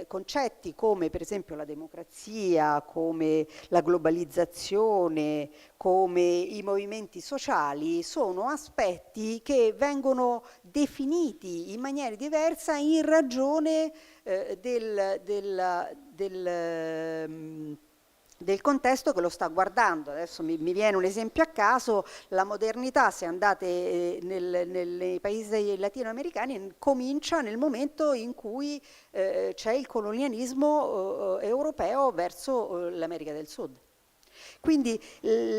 concetti come per esempio la democrazia, come la globalizzazione, come i movimenti sociali, sono aspetti che vengono definiti in maniera diversa in ragione del contesto che lo sta guardando. Adesso mi viene un esempio a caso: la modernità, se andate nei paesi latinoamericani, comincia nel momento in cui c'è il colonialismo europeo verso l'America del Sud. Quindi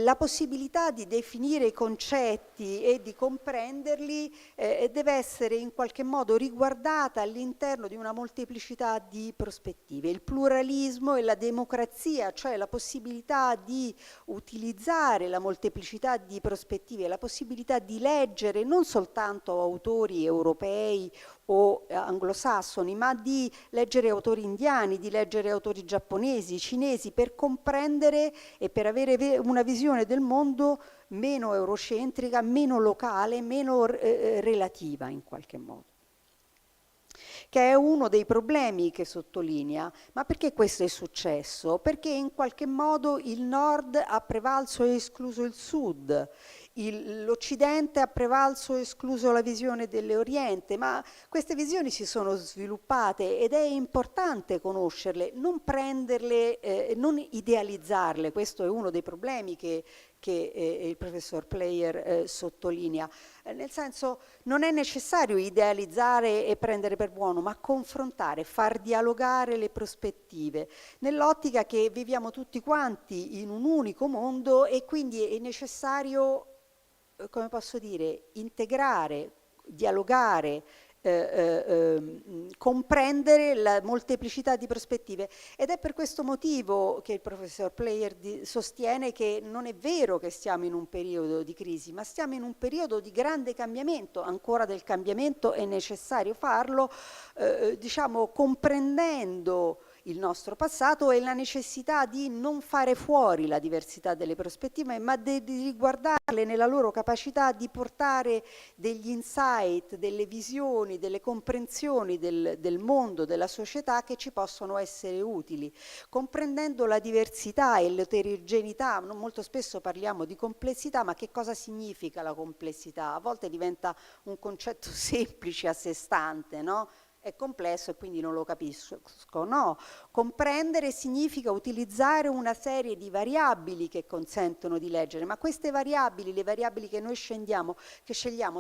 la possibilità di definire i concetti e di comprenderli deve essere in qualche modo riguardata all'interno di una molteplicità di prospettive. Il pluralismo e la democrazia, cioè la possibilità di utilizzare la molteplicità di prospettive, la possibilità di leggere non soltanto autori europei o anglosassoni, ma di leggere autori indiani, di leggere autori giapponesi, cinesi, per comprendere e per avere una visione del mondo meno eurocentrica, meno locale, meno relativa in qualche modo. Che è uno dei problemi che sottolinea. Ma perché questo è successo? Perché in qualche modo il nord ha prevalso e escluso il sud, l'Occidente ha prevalso e escluso la visione dell'Oriente, ma queste visioni si sono sviluppate ed è importante conoscerle, non prenderle, non idealizzarle. Questo è uno dei problemi che il professor Player sottolinea. Nel senso, non è necessario idealizzare e prendere per buono, ma confrontare, far dialogare le prospettive, nell'ottica che viviamo tutti quanti in un unico mondo e quindi è necessario, come posso dire, integrare, dialogare, comprendere la molteplicità di prospettive. Ed è per questo motivo che il professor Player sostiene che non è vero che stiamo in un periodo di crisi, ma stiamo in un periodo di grande cambiamento. Ancora del cambiamento è necessario farlo, diciamo, comprendendo il nostro passato e la necessità di non fare fuori la diversità delle prospettive, ma di riguardarle nella loro capacità di portare degli insight, delle visioni, delle comprensioni del mondo, della società che ci possono essere utili. Comprendendo la diversità e l'eterogeneità, molto spesso parliamo di complessità, ma che cosa significa la complessità? A volte diventa un concetto semplice a sé stante, no? È complesso e quindi non lo capisco. No, comprendere significa utilizzare una serie di variabili che consentono di leggere, ma queste variabili, le variabili che noi scegliamo,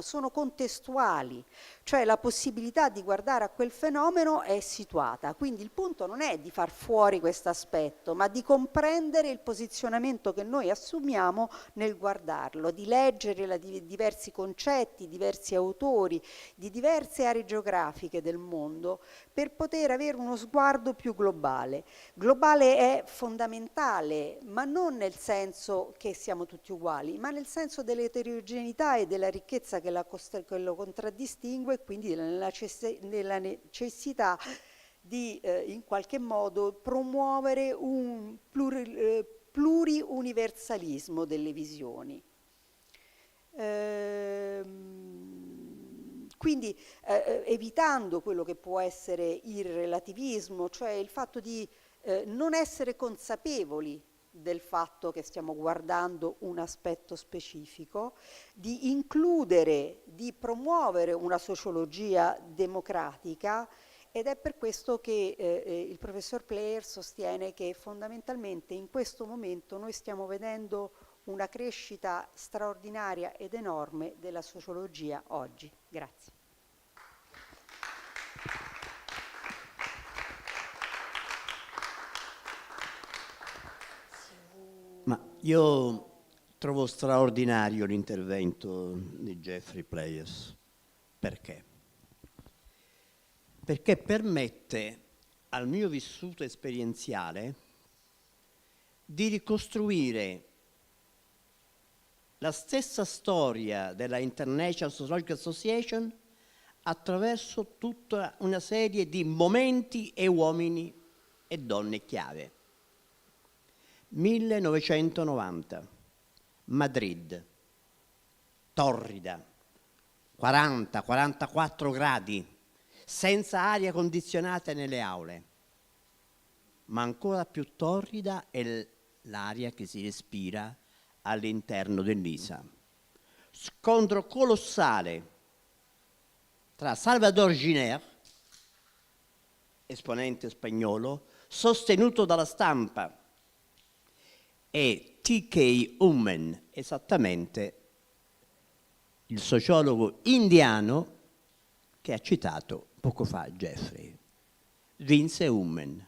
sono contestuali, cioè la possibilità di guardare a quel fenomeno è situata. Quindi il punto non è di far fuori questo aspetto, ma di comprendere il posizionamento che noi assumiamo nel guardarlo, di leggere diversi concetti, diversi autori, di diverse aree geografiche del mondo, per poter avere uno sguardo più globale. Globale è fondamentale, ma non nel senso che siamo tutti uguali, ma nel senso dell'eterogeneità e della ricchezza che lo contraddistingue, e quindi nella necessità di in qualche modo promuovere un pluriuniversalismo delle visioni. Quindi evitando quello che può essere il relativismo, cioè il fatto di non essere consapevoli del fatto che stiamo guardando un aspetto specifico, di includere, di promuovere una sociologia democratica. Ed è per questo che il professor Player sostiene che fondamentalmente in questo momento noi stiamo vedendo una crescita straordinaria ed enorme della sociologia oggi. Grazie. Ma io Trovo straordinario l'intervento di Jeffrey Players. Perché? Perché permette al mio vissuto esperienziale di ricostruire la stessa storia della International Sociological Association attraverso tutta una serie di momenti e uomini e donne chiave. 1990, Madrid, torrida, 40-44 gradi, senza aria condizionata nelle aule, ma ancora più torrida è l'aria che si respira all'interno dell'ISA. Scontro colossale tra Salvador Giner, esponente spagnolo, sostenuto dalla stampa, e T.K. Ullman, esattamente il sociologo indiano che ha citato poco fa Jeffrey. Vinse Ullman.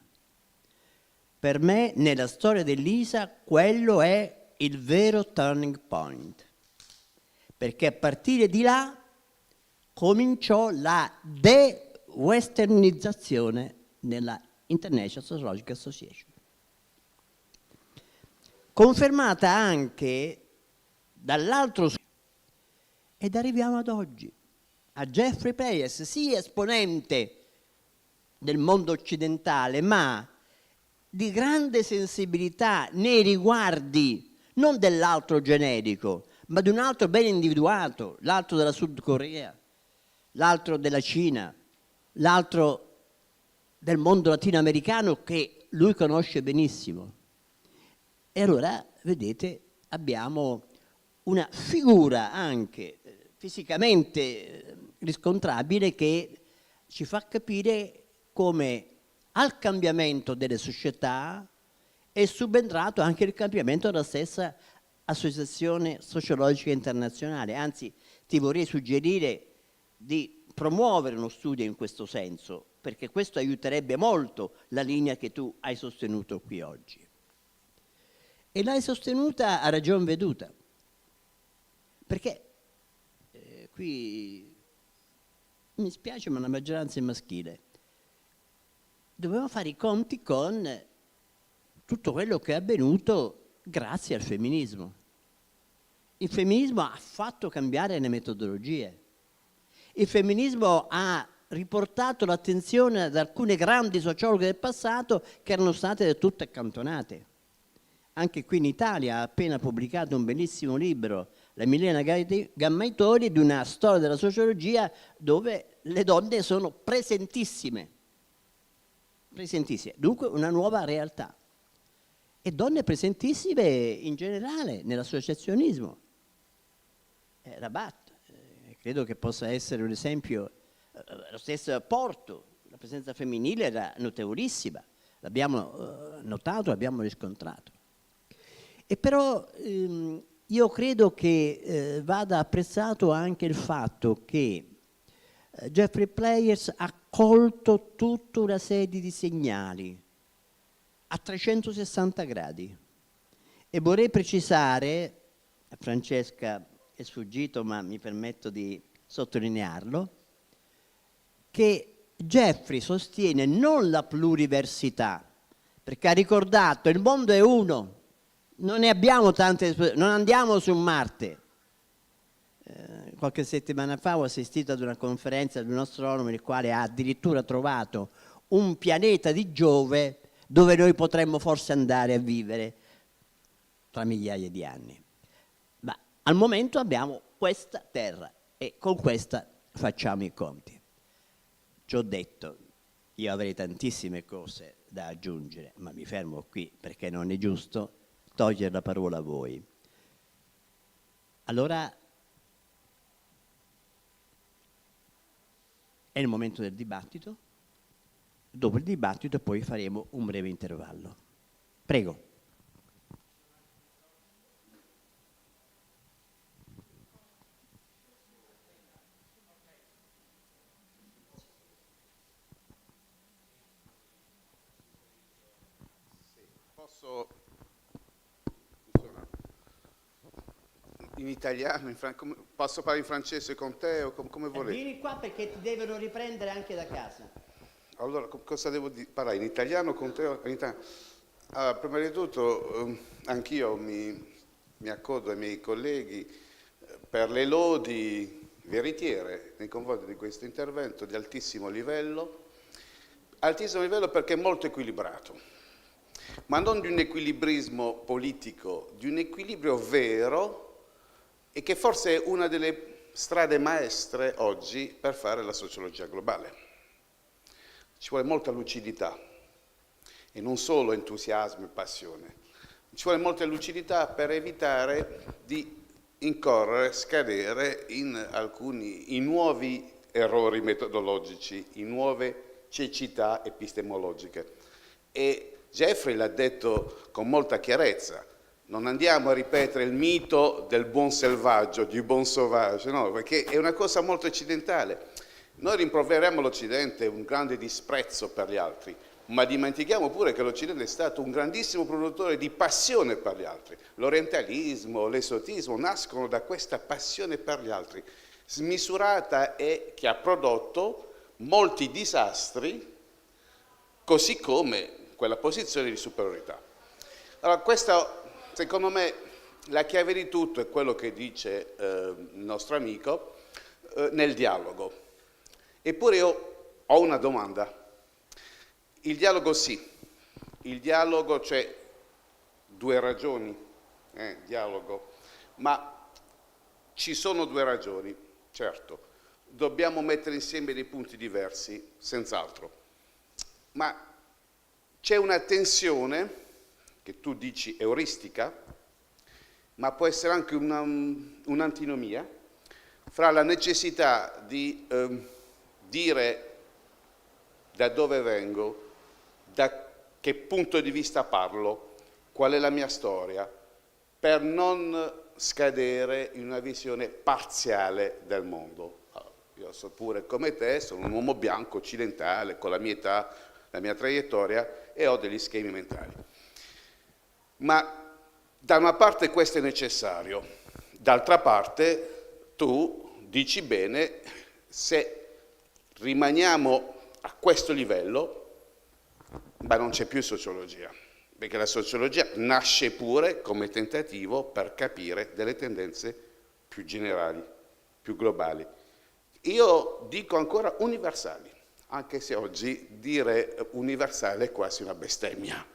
Per me, nella storia dell'ISA, quello è il vero turning point, perché a partire di là cominciò la de-westernizzazione nella International Sociological Association, confermata anche dall'altro. Ed arriviamo ad oggi, a Jeffrey Players, sì esponente del mondo occidentale, ma di grande sensibilità nei riguardi non dell'altro generico, ma di un altro ben individuato, l'altro della Sud Corea, l'altro della Cina, l'altro del mondo latinoamericano che lui conosce benissimo. E allora, vedete, abbiamo una figura anche fisicamente riscontrabile che ci fa capire come al cambiamento delle società è subentrato anche il cambiamento della stessa Associazione Sociologica Internazionale. Anzi, ti vorrei suggerire di promuovere uno studio in questo senso, perché questo aiuterebbe molto la linea che tu hai sostenuto qui oggi. E l'hai sostenuta a ragion veduta, perché qui mi spiace ma la maggioranza è maschile. Dovevamo fare i conti con tutto quello che è avvenuto grazie al femminismo. Il femminismo ha fatto cambiare le metodologie. Il femminismo ha riportato l'attenzione ad alcune grandi sociologhe del passato che erano state del tutto accantonate. Anche qui in Italia ha appena pubblicato un bellissimo libro, la Milena Gammaitori, di una storia della sociologia dove le donne sono presentissime. Presentissime. Dunque una nuova realtà. E donne presentissime in generale nell'associazionismo. Rabat, credo che possa essere un esempio, lo stesso Porto, la presenza femminile era notevolissima, l'abbiamo notato, l'abbiamo riscontrato. E però io credo che vada apprezzato anche il fatto che Jeffrey Players ha colto tutta una serie di segnali a 360 gradi. E vorrei precisare, a Francesca è sfuggito ma mi permetto di sottolinearlo, che Jeffrey sostiene non la pluriversità, perché ha ricordato il mondo è uno, non ne abbiamo tante, non andiamo su Marte. Qualche settimana fa ho assistito ad una conferenza di un astronomo il quale ha addirittura trovato un pianeta di Giove dove noi potremmo forse andare a vivere tra migliaia di anni. Ma al momento abbiamo questa Terra e con questa facciamo i conti. Ci ho detto, io avrei tantissime cose da aggiungere, ma mi fermo qui perché non è giusto togliere la parola a voi. Allora è il momento del dibattito. Dopo il dibattito poi faremo un breve intervallo. Prego. Posso... In italiano, posso parlare in francese con te o come volete? Vieni qua perché ti devono riprendere anche da casa. Allora, cosa devo parlare? In italiano con te o in italiano? Allora, prima di tutto, anch'io mi accodo ai miei colleghi per le lodi veritiere nei confronti di questo intervento di altissimo livello perché è molto equilibrato, ma non di un equilibrismo politico, di un equilibrio vero e che forse è una delle strade maestre oggi per fare la sociologia globale. Ci vuole molta lucidità e non solo entusiasmo e passione, ci vuole molta lucidità per evitare di incorrere, scadere in nuovi errori metodologici, in nuove cecità epistemologiche. E Jeffrey l'ha detto con molta chiarezza, non andiamo a ripetere il mito del buon selvaggio, du bon sauvage, no, perché è una cosa molto occidentale. Noi rimproveriamo all'Occidente un grande disprezzo per gli altri, ma dimentichiamo pure che l'Occidente è stato un grandissimo produttore di passione per gli altri. L'orientalismo, l'esotismo nascono da questa passione per gli altri, smisurata e che ha prodotto molti disastri, così come quella posizione di superiorità. Allora, questa, secondo me, la chiave di tutto è quello che dice il nostro amico nel dialogo. Eppure io ho una domanda. Il dialogo sì, il dialogo c'è due ragioni, dialogo, ma ci sono due ragioni, certo, dobbiamo mettere insieme dei punti diversi, senz'altro, ma c'è una tensione, che tu dici euristica, ma può essere anche un'antinomia, fra la necessità di dire da dove vengo, da che punto di vista parlo, qual è la mia storia, per non scadere in una visione parziale del mondo. Io so pure come te, sono un uomo bianco, occidentale, con la mia età, la mia traiettoria e ho degli schemi mentali. Ma da una parte questo è necessario, d'altra parte tu dici bene, se rimaniamo a questo livello, ma non c'è più sociologia, perché la sociologia nasce pure come tentativo per capire delle tendenze più generali, più globali. Io dico ancora universali, anche se oggi dire universale è quasi una bestemmia,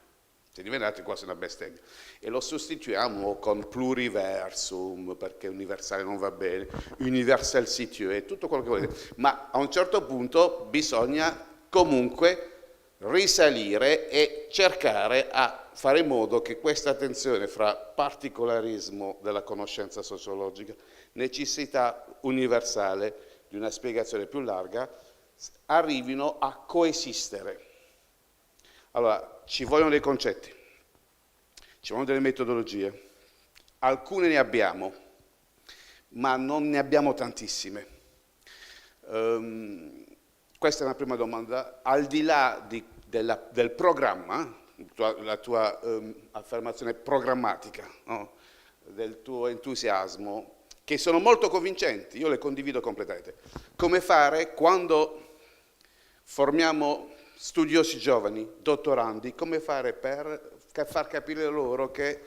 è diventato quasi una bestemmia, e lo sostituiamo con pluriversum, perché universale non va bene, universal situé, tutto quello che volete, ma a un certo punto bisogna comunque risalire e cercare a fare in modo che questa tensione fra particolarismo della conoscenza sociologica, necessità universale di una spiegazione più larga, arrivino a coesistere. Allora, ci vogliono dei concetti, ci vogliono delle metodologie, alcune ne abbiamo, ma non ne abbiamo tantissime. Questa è una prima domanda. Al di là del programma, la tua affermazione programmatica, no? Del tuo entusiasmo, che sono molto convincenti, io le condivido completamente. Come fare quando formiamo studiosi giovani, dottorandi, come fare per far capire loro che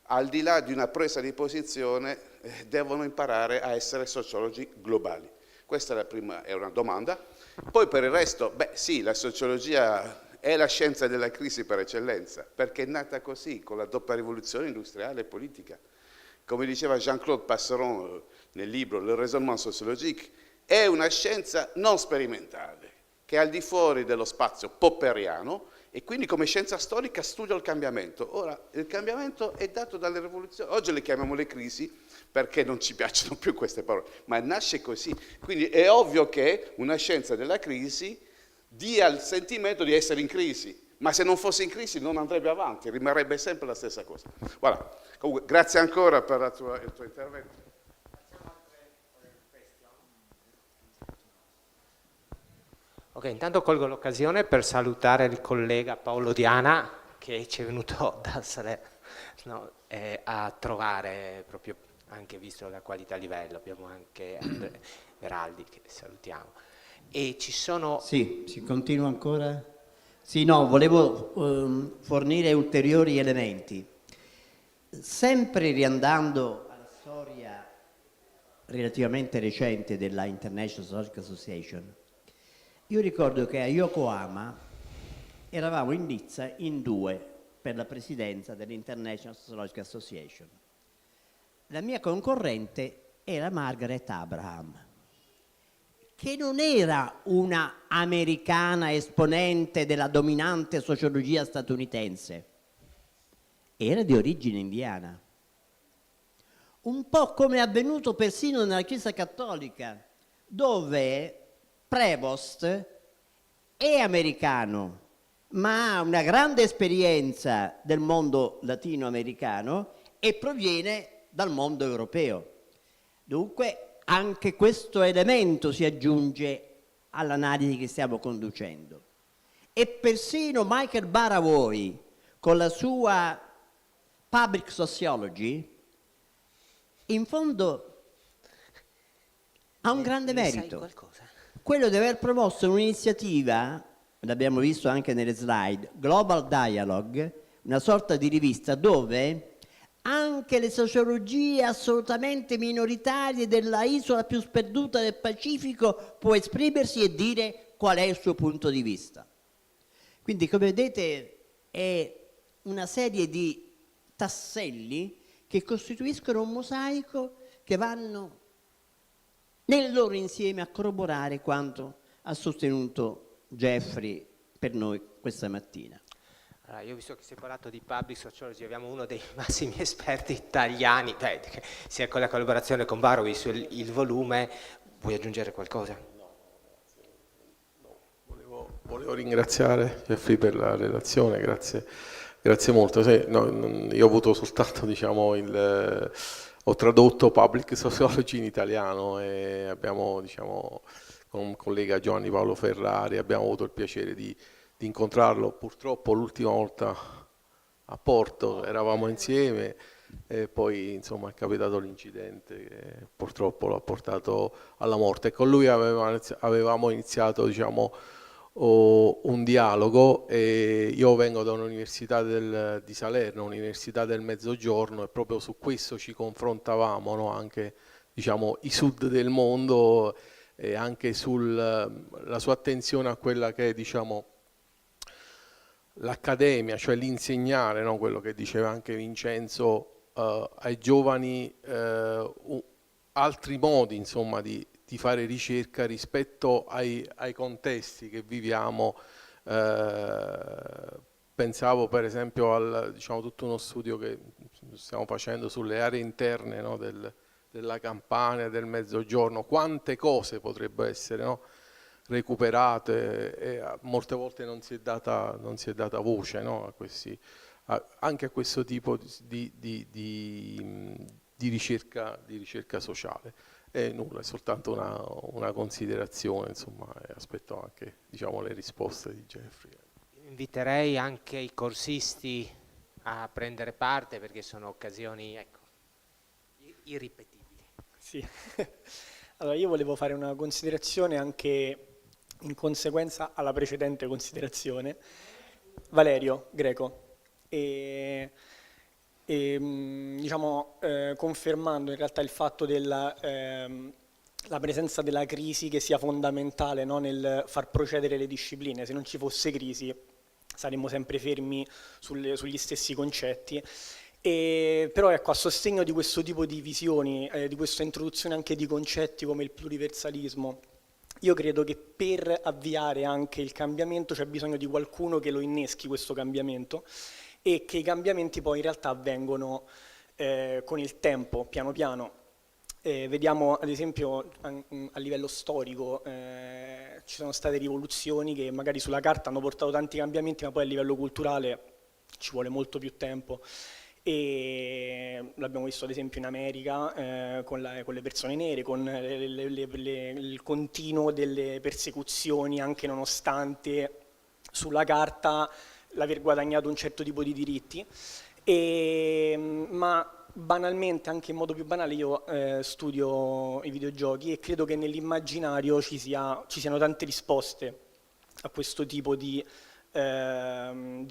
al di là di una presa di posizione devono imparare a essere sociologi globali? Questa è la prima, è una domanda. Poi per il resto, beh sì, la sociologia è la scienza della crisi per eccellenza, perché è nata così, con la doppia rivoluzione industriale e politica. Come diceva Jean-Claude Passeron nel libro Le raisonnement sociologique, è una scienza non sperimentale, che è al di fuori dello spazio popperiano e quindi come scienza storica studia il cambiamento. Ora, il cambiamento è dato dalle rivoluzioni, oggi le chiamiamo le crisi perché non ci piacciono più queste parole, ma nasce così. Quindi è ovvio che una scienza della crisi dia il sentimento di essere in crisi, ma se non fosse in crisi non andrebbe avanti, rimarrebbe sempre la stessa cosa. Voilà. Comunque, grazie ancora per il tuo intervento. Ok, intanto colgo l'occasione per salutare il collega Paolo Diana che ci è venuto da Salerno a trovare proprio anche visto la qualità livello, abbiamo anche Veraldi che salutiamo. E ci sono... Sì, si continua ancora? Sì, no, volevo fornire ulteriori elementi. Sempre riandando alla storia relativamente recente della International Sociological Association, io ricordo che a Yokohama eravamo in lizza in 2 per la presidenza dell'International Sociological Association. La mia concorrente era Margaret Abraham, che non era una americana esponente della dominante sociologia statunitense, era di origine indiana. Un po' come è avvenuto persino nella Chiesa Cattolica, dove Prevost è americano, ma ha una grande esperienza del mondo latinoamericano e proviene dal mondo europeo. Dunque, anche questo elemento si aggiunge all'analisi che stiamo conducendo. E persino Michael Barawoi, con la sua Public Sociology, in fondo ha un grande merito, quello di aver promosso un'iniziativa, l'abbiamo visto anche nelle slide, Global Dialogue, una sorta di rivista dove anche le sociologie assolutamente minoritarie della isola più sperduta del Pacifico può esprimersi e dire qual è il suo punto di vista. Quindi, come vedete, è una serie di tasselli che costituiscono un mosaico che vanno nel loro insieme a corroborare quanto ha sostenuto Jeffrey per noi questa mattina. Allora, io ho visto che si è parlato di public sociology, abbiamo uno dei massimi esperti italiani, sia con la collaborazione con Barowi sul volume. Vuoi aggiungere qualcosa? Volevo ringraziare Jeffrey per la relazione, grazie molto. Io ho avuto soltanto, ho tradotto public sociology in italiano e abbiamo, con un collega Giovanni Paolo Ferrari, abbiamo avuto il piacere di incontrarlo. Purtroppo l'ultima volta a Porto eravamo insieme e poi insomma è capitato l'incidente che purtroppo l'ha portato alla morte. Con lui avevamo iniziato un dialogo e io vengo da un'università di Salerno, Università del Mezzogiorno, e proprio su questo ci confrontavamo, no? Anche i sud del mondo e anche sulla sua attenzione a quella che è l'accademia, cioè l'insegnare, no? Quello che diceva anche Vincenzo, ai giovani altri modi insomma di fare ricerca rispetto ai contesti che viviamo. Pensavo per esempio al tutto uno studio che stiamo facendo sulle aree interne, no? della Campania, del Mezzogiorno, quante cose potrebbero essere, no? recuperate e molte volte non si è data voce, no? Anche a questo tipo di ricerca sociale. E nulla, è soltanto una considerazione, insomma, e aspetto anche le risposte di Jeffrey. Inviterei anche i corsisti a prendere parte perché sono occasioni irripetibili. Sì. Allora io volevo fare una considerazione anche in conseguenza alla precedente considerazione. Valerio Greco. Confermando in realtà il fatto della la presenza della crisi che sia fondamentale, no, nel far procedere le discipline. Se non ci fosse crisi saremmo sempre fermi sugli stessi concetti. Però ecco, a sostegno di questo tipo di visioni, di questa introduzione anche di concetti come il pluriversalismo, io credo che per avviare anche il cambiamento c'è bisogno di qualcuno che lo inneschi questo cambiamento, e che i cambiamenti poi in realtà avvengono con il tempo, piano piano. Vediamo ad esempio a livello storico, ci sono state rivoluzioni che magari sulla carta hanno portato tanti cambiamenti, ma poi a livello culturale ci vuole molto più tempo. E l'abbiamo visto ad esempio in America con le persone nere, con il continuo delle persecuzioni, anche nonostante sulla carta l'aver guadagnato un certo tipo di diritti, ma banalmente, anche in modo più banale, io studio i videogiochi e credo che nell'immaginario ci siano tante risposte a questo tipo di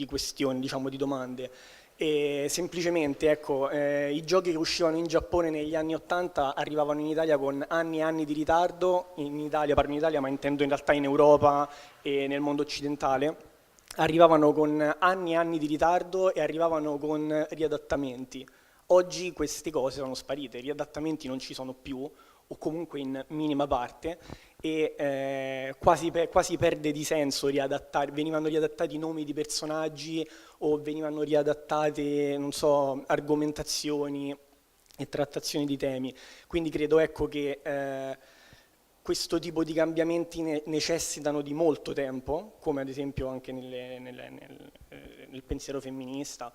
questioni, diciamo, di domande. E semplicemente, ecco, i giochi che uscivano in Giappone negli anni '80 arrivavano in Italia con anni e anni di ritardo, in Italia, parlo in Italia, ma intendo in realtà in Europa e nel mondo occidentale, arrivavano con anni e anni di ritardo e arrivavano con riadattamenti. Oggi queste cose sono sparite, i riadattamenti non ci sono più, o comunque in minima parte, e quasi perde di senso riadattare, venivano riadattati nomi di personaggi o venivano riadattate, non so, argomentazioni e trattazioni di temi. Quindi credo, ecco, che questo tipo di cambiamenti necessitano di molto tempo, come ad esempio anche nel pensiero femminista,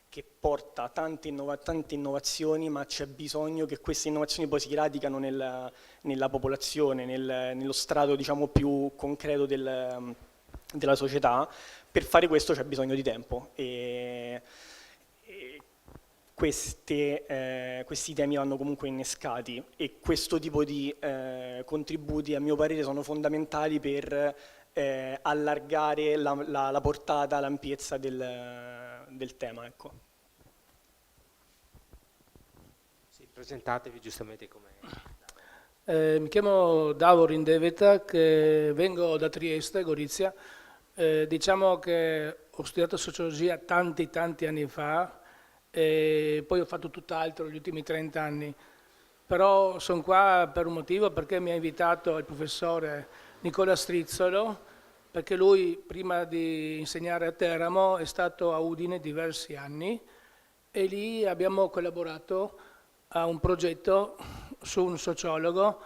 che porta tante innovazioni, ma c'è bisogno che queste innovazioni poi si radicano nella popolazione, nello strato, diciamo, più concreto della società. Per fare questo c'è bisogno di tempo e questi temi vanno comunque innescati, e questo tipo di contributi, a mio parere, sono fondamentali per allargare la portata, l'ampiezza del tema. Ecco. Sì, presentatevi giustamente come... Mi chiamo Davor Indeveta, che vengo da Trieste, Gorizia. Diciamo che ho studiato sociologia tanti anni fa e poi ho fatto tutt'altro gli ultimi 30 anni. Però sono qua per un motivo, perché mi ha invitato il professore Nicola Strizzolo, perché lui prima di insegnare a Teramo è stato a Udine diversi anni e lì abbiamo collaborato a un progetto su un sociologo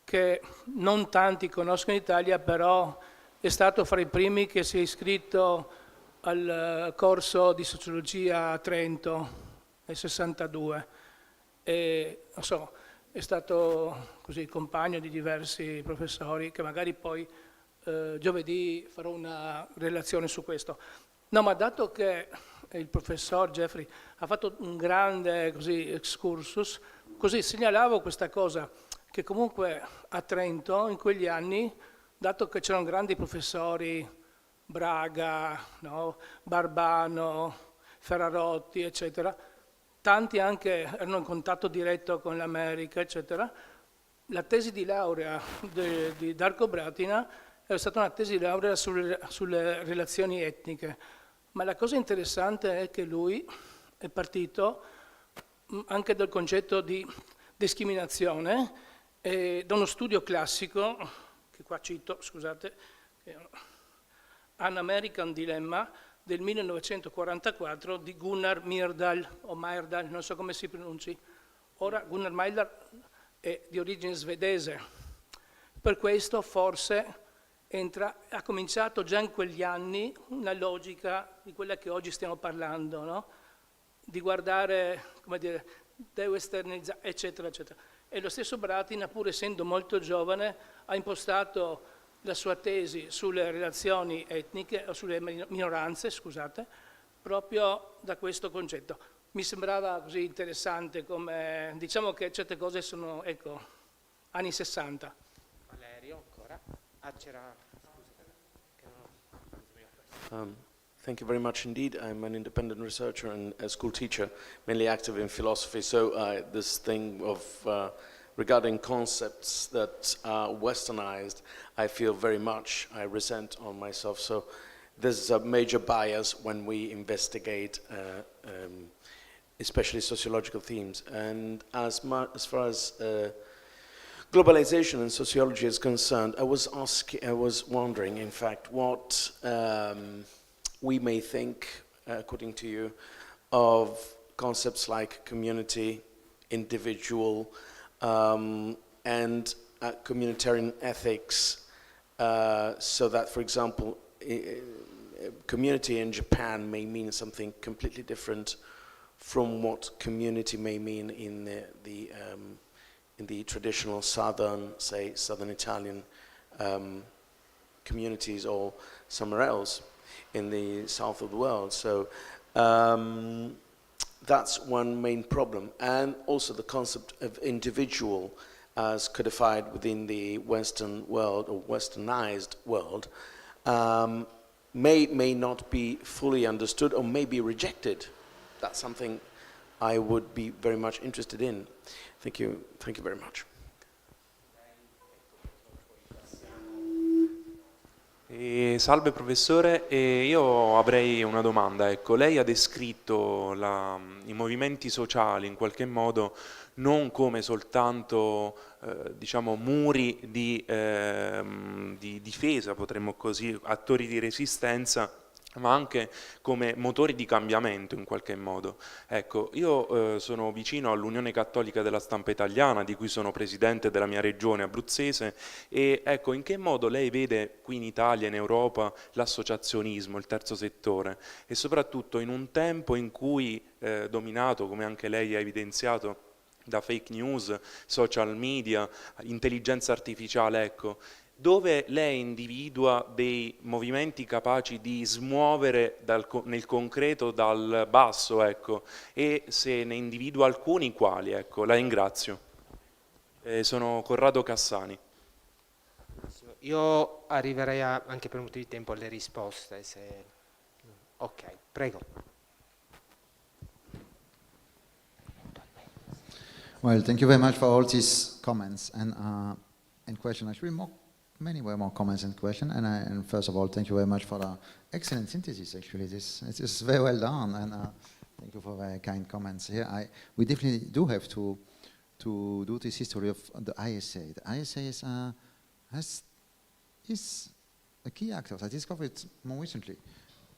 che non tanti conoscono in Italia, però è stato fra i primi che si è iscritto al corso di sociologia a Trento nel 62 e non so, è stato così compagno di diversi professori che magari poi giovedì farò una relazione su questo. No, ma dato che il professor Jeffrey ha fatto un grande così, excursus, così segnalavo questa cosa, che comunque a Trento in quegli anni, dato che c'erano grandi professori, Braga, no, Barbano, Ferrarotti, eccetera, tanti anche erano in contatto diretto con l'America, eccetera, la tesi di laurea di Darko Bratina è stata una tesi di laurea sulle relazioni etniche, ma la cosa interessante è che lui è partito anche dal concetto di discriminazione da uno studio classico, che qua cito, scusate, An American Dilemma del 1944 di Gunnar Myrdal, o Myrdal, non so come si pronunci. Ora Gunnar Myrdal è di origine svedese, per questo forse ha cominciato già in quegli anni una logica di quella che oggi stiamo parlando, no? Di guardare, come dire, dewesternizzazione, eccetera, eccetera. E lo stesso Bratina, pur essendo molto giovane, ha impostato la sua tesi sulle relazioni etniche, o sulle minoranze, scusate, proprio da questo concetto. Mi sembrava così interessante, come diciamo che certe cose sono, ecco, anni 60. Valerio, ancora. C'era... Thank you very much indeed. I'm an independent researcher and a school teacher, mainly active in philosophy. So this thing of regarding concepts that are westernized, I feel very much, I resent on myself. So this is a major bias when we investigate, especially sociological themes. And as far as globalization and sociology is concerned, I was wondering, in fact, what we may think, according to you, of concepts like community, individual, and communitarian ethics, so that, for example, community in Japan may mean something completely different from what community may mean in the traditional southern, say, southern Italian communities, or somewhere else in the south of the world. So that's one main problem. And also the concept of individual as codified within the Western world or westernized world may not be fully understood or may be rejected. That's something I would be very much interested in. Thank you very much. Salve professore, io avrei una domanda. Ecco, lei ha descritto i movimenti sociali in qualche modo non come soltanto diciamo muri di difesa, potremmo così, attori di resistenza, ma anche come motori di cambiamento in qualche modo. Ecco, io sono vicino all'Unione Cattolica della Stampa Italiana, di cui sono presidente della mia regione abruzzese, e ecco, in che modo lei vede qui in Italia, in Europa, l'associazionismo, il terzo settore, e soprattutto in un tempo in cui dominato, come anche lei ha evidenziato, da fake news, social media, intelligenza artificiale, ecco, dove lei individua dei movimenti capaci di smuovere nel concreto dal basso, ecco, e se ne individua alcuni, quali? Ecco, la ringrazio. Sono Corrado Cassani. Io arriverei anche per motivi di tempo alle risposte. Ok, prego. Well, thank you very much for all these comments and questions. Actually, many were more comments and questions. And first of all, thank you very much for the excellent synthesis. Actually, it is very well done, and thank you for very kind comments here. We definitely do have to do this history of the ISA. The ISA is a key actor. I discovered it more recently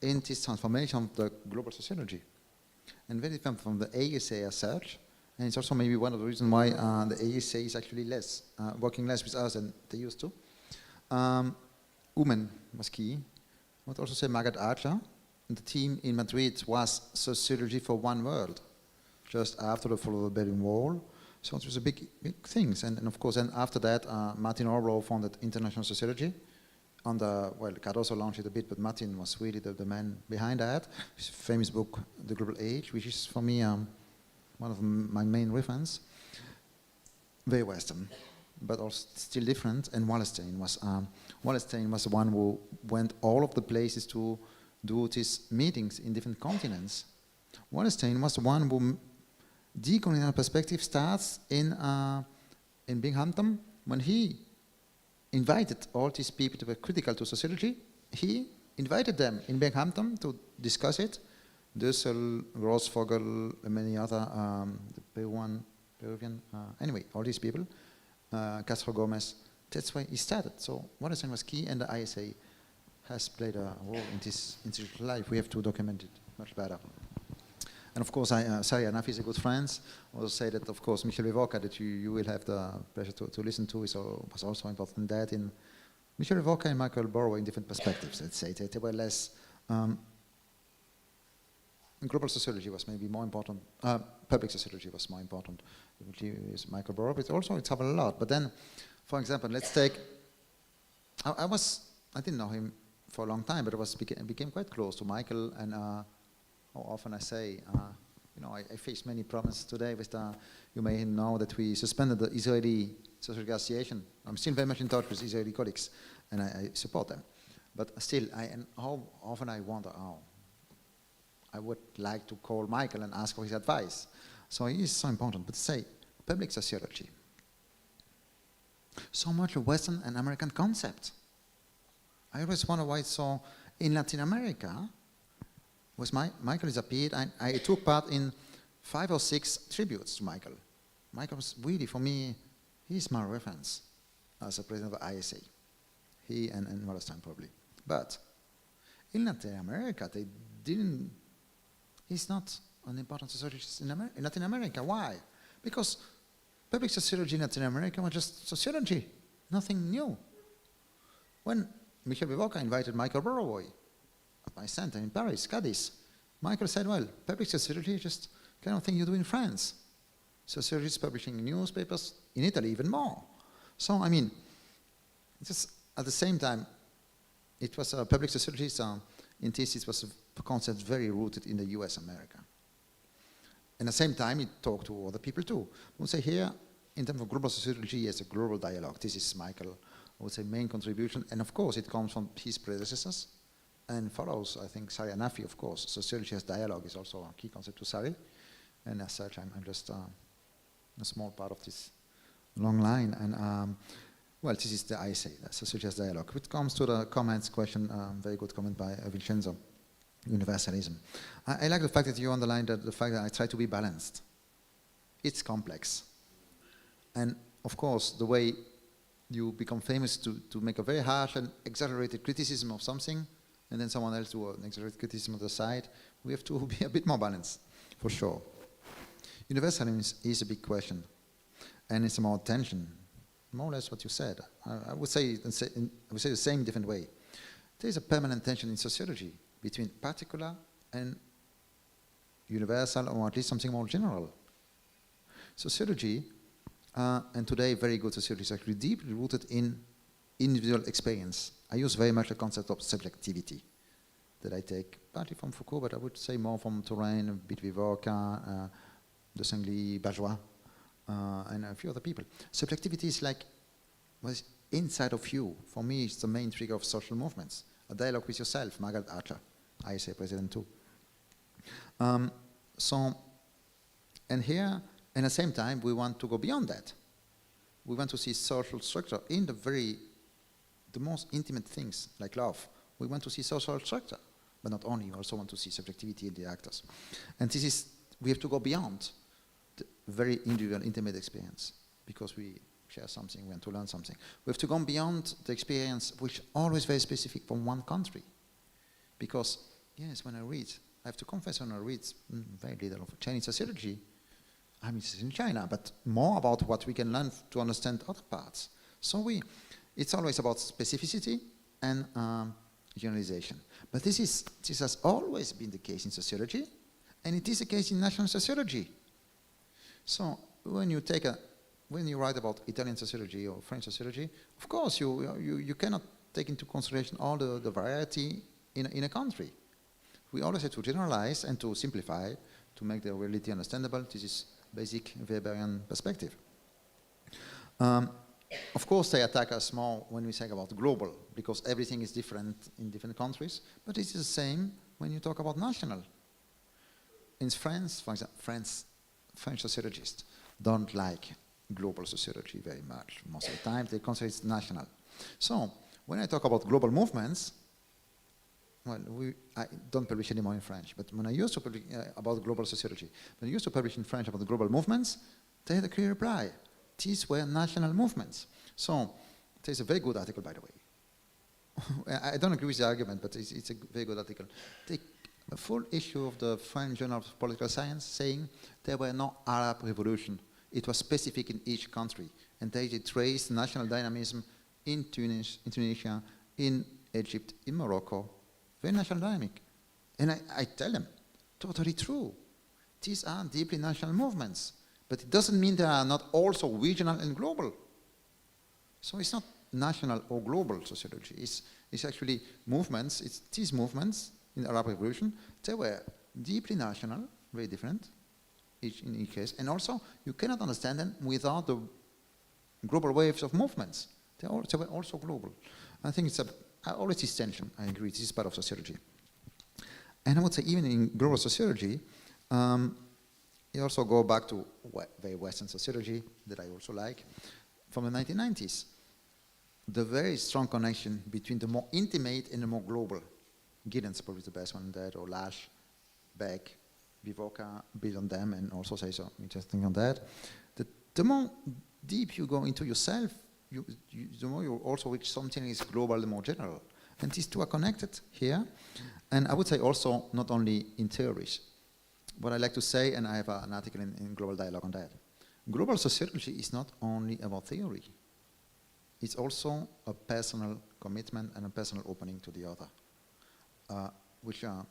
in this transformation of the global sociology, and very different from the ASA as such. And it's also maybe one of the reasons why the ASA is actually working less with us than they used to. Women was key. I would also say Margaret Archer. The team in Madrid was Sociology for One World, just after the fall of the Berlin Wall. So it was a big thing. And of course, then after that, Martin Orlow founded International Sociology. Cardoso launched it a bit, but Martin was really the man behind that. His famous book, The Global Age, which is for me one of my main references. Very Western, but also still different. And Wallerstein was the one who went all of the places to do these meetings in different continents. Wallerstein was the one who decolonial perspective starts in Binghamton when he invited all these people that were critical to sociology. He invited them in Binghamton to discuss it. Dussel, Grossvogel, and many other, the Peruvian, anyway, all these people, Castro Gomez, that's why he started. So Wallerstein was key, and the ISA has played a role in this institutional life. We have to document it much better. And of course, Sari Anafi is a good friend. I will say that, of course, Michel Vivoca, that you will have the pleasure to listen to, was also important in that. In Michel Vivoca and Michael Borrow in different perspectives, let's say. They were less... global sociology was maybe more important. Public sociology was more important. Michael Borrow, but also it's happened a lot. But then, for example, let's take... I didn't know him for a long time, but I became quite close to Michael, and how often I say, I faced many problems today with you may know that we suspended the Israeli Sociology Association. I'm still very much in touch with Israeli colleagues, and I support them. But still, how often I wonder, I would like to call Michael and ask for his advice. So he is so important. But say, public sociology. So much a Western and American concept. I always wonder why it's so in Latin America. Michael has appeared, I took part in 5 or 6 tributes to Michael. Michael was really, for me, he's my reference as a president of the ISA. He and Wallerstein probably. But in Latin America, he's not an important sociologist in Latin America. Why? Because public sociology in Latin America was just sociology, nothing new. When Michel Vivoca invited Michael Borrow at my center in Paris, Cadiz, Michael said, well, public sociology is just kind of thing you do in France. Sociologists publishing newspapers, in Italy even more. So, just at the same time, it was public sociology in thesis was a concept very rooted in the US America. at the same time, he talked to other people too. I would say here, in terms of global sociology, yes, a global dialogue. This is Michael, I would say, main contribution. And of course, it comes from his predecessors and follows, I think, Sari Hanafi, of course. Sociology as dialogue is also a key concept to Sari. And as such, I'm just a small part of this long line. And well, this is the ISA, the sociology as dialogue. When it comes to the comments question, very good comment by Vincenzo. Universalism. I like the fact that you underlined the fact that I try to be balanced. It's complex. And of course, the way you become famous to make a very harsh and exaggerated criticism of something, and then someone else do an exaggerated criticism on the side, we have to be a bit more balanced, for sure. Universalism is a big question, and it's about tension, more or less what you said. I would say the same different way. There is a permanent tension in sociology between particular and universal, or at least something more general. Sociology, and today very good sociology, is actually deeply rooted in individual experience. I use very much the concept of subjectivity that I take partly from Foucault, but I would say more from Touraine, Vivorca, de Saint-Ly, Bajois, and a few other people. Subjectivity is like what's inside of you. For me, it's the main trigger of social movements. A dialogue with yourself, Margaret Archer, ISA president too. And here, at the same time, we want to go beyond that. We want to see social structure in the most intimate things, like love. We want to see social structure, but not only, we also want to see subjectivity in the actors. And this is, we have to go beyond the very individual, intimate experience, because we share something, we want to learn something. We have to go beyond the experience, which is always very specific from one country. Because, yes, when I read, I have to confess, when I read very little of Chinese sociology, I mean, it's in China, but more about what we can learn to understand other parts. So it's always about specificity and generalization. But this has always been the case in sociology, and it is the case in national sociology. So when you write about Italian sociology or French sociology, of course you cannot take into consideration all the variety in a country. We always have to generalize and to simplify to make the reality understandable. This is basic Weberian perspective. Of course, they attack us more when we say about global, because everything is different in different countries, but it is the same when you talk about national. In France, for example, French sociologists don't like global sociology very much. Most of the time, they consider it national. So, when I talk about global movements, well, I don't publish anymore in French, but when I used to publish about global sociology, when I used to publish in French about the global movements, they had a clear reply. These were national movements. So, there's a very good article, by the way. I don't agree with the argument, but it's a very good article. Take a full issue of the French Journal of Political Science saying there were no Arab revolution. It was specific in each country. And they traced national dynamism in Tunisia, in Egypt, in Morocco. Very national dynamic. And I tell them, totally true. These are deeply national movements. But it doesn't mean they are not also regional and global. So it's not national or global sociology. It's actually movements. It's these movements in the Arab Revolution, they were deeply national, very different in each case. And also, you cannot understand them without the global waves of movements. They were also global. I think it's always this tension. I agree. This is part of sociology. And I would say even in global sociology, you also go back to very Western sociology that I also like, from the 1990s. The very strong connection between the more intimate and the more global. Giddens probably the best one in that, or Lash, Beck, Vivorca build on them and also say so interesting on that. The more deep you go into yourself, the more you also reach something that is global, the more general. And these two are connected here. And I would say also not only in theories. What I like to say, and I have an article in Global Dialogue on that, global sociology is not only about theory. It's also a personal commitment and a personal opening to the other. Which are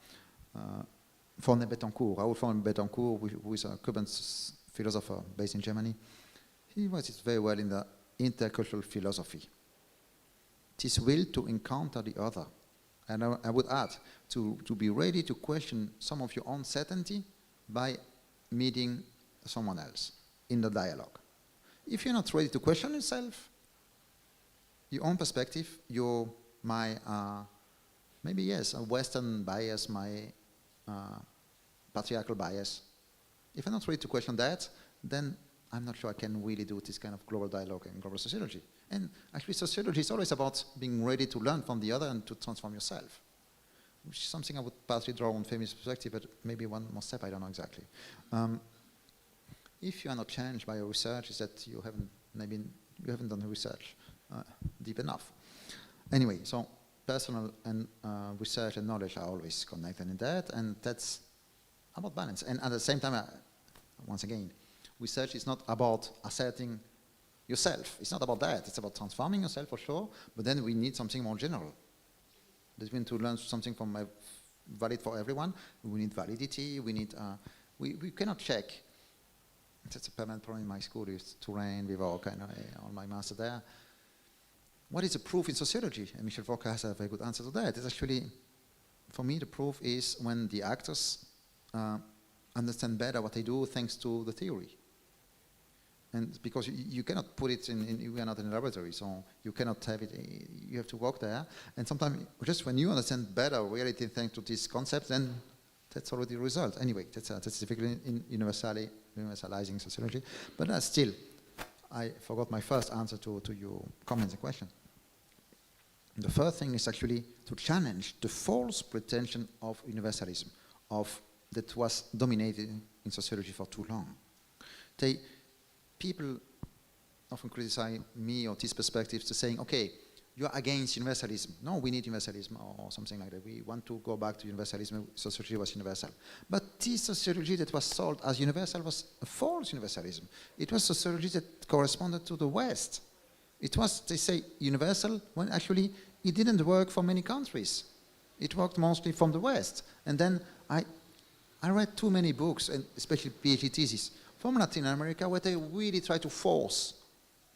von Betancourt, Raoul von Betancourt, who is a Cuban philosopher based in Germany. He writes it very well in the intercultural philosophy. This will to encounter the other. And I would add, to be ready to question some of your own certainty by meeting someone else in the dialogue. If you're not ready to question yourself, your own perspective, maybe yes, a Western bias, my patriarchal bias. If I'm not ready to question that, then I'm not sure I can really do this kind of global dialogue in global sociology. And actually sociology is always about being ready to learn from the other and to transform yourself, which is something I would partly draw on feminist perspective, but maybe one more step, I don't know exactly. If you are not challenged by your research, is that you haven't done the research deep enough. Anyway, so personal and research and knowledge are always connected in that, and that's about balance. And at the same time, once again, research is not about asserting yourself. It's not about that. It's about transforming yourself for sure, but then we need something more general. That we need to learn something from valid for everyone. We need validity. We need. We cannot check. That's a permanent problem in my school. It's Touraine, Vivorca, on my master there. What is the proof in sociology? And Michel Foucault has a very good answer to that. It's actually, for me, the proof is when the actors understand better what they do thanks to the theory. And because you cannot put it we are not in a laboratory, so you cannot have it, you have to work there. And sometimes, just when you understand better reality thanks to this concept, then that's already the result. Anyway, that's difficult in universalizing sociology. But still, I forgot my first answer to your comments and question. The first thing is actually to challenge the false pretension of universalism, that was dominated in sociology for too long. People often criticize me or these perspectives to saying, okay, you are against universalism. No, we need universalism or something like that. We want to go back to universalism. Sociology was universal. But this sociology that was sold as universal was a false universalism. It was sociology that corresponded to the West. It was, they say, universal when actually it didn't work for many countries. It worked mostly from the West. And then I read too many books, and especially PhD theses, from Latin America where they really try to force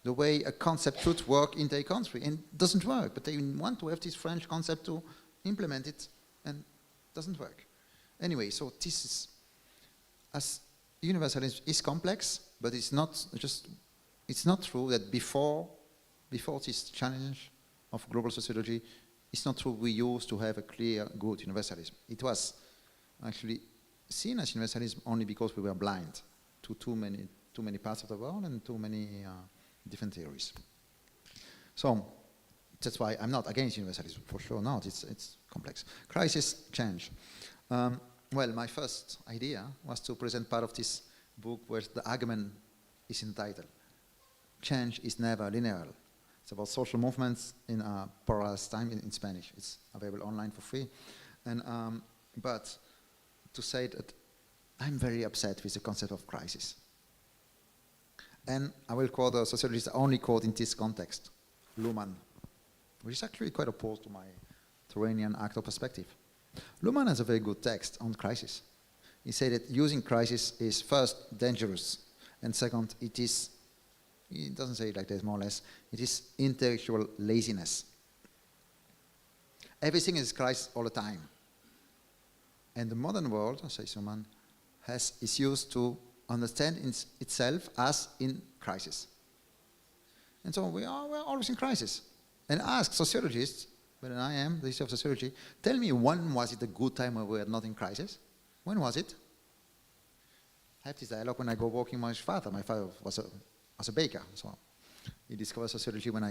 the way a concept should work in their country, and it doesn't work, but they want to have this French concept to implement it, and it doesn't work. Anyway, so this is, as universalism is complex, but it's not true that before this challenge of global sociology, it's not true we used to have a clear, good universalism. It was actually seen as universalism only because we were blind to too many parts of the world and too many different theories. So that's why I'm not against universalism, for sure not. It's complex. Crisis, change. Well, my first idea was to present part of this book where the argument is entitled, Change is Never Linear. It's about social movements in a polarized time in Spanish. It's available online for free. And but to say that I'm very upset with the concept of crisis. And I will quote a sociologist I only quote in this context, Luhmann, which is actually quite opposed to my Tourainian actor perspective. Luhmann has a very good text on crisis. He said that using crisis is first dangerous, and second, he doesn't say it like this, more or less, it is intellectual laziness. Everything is crisis all the time. And the modern world, says Luhmann, is used to understand itself as in crisis. And so we're always in crisis. And ask sociologists, when I am the history of sociology, tell me when was it a good time when we were not in crisis? When was it? I have this dialogue when I go walking with my father. My father was a baker, so he discovered sociology when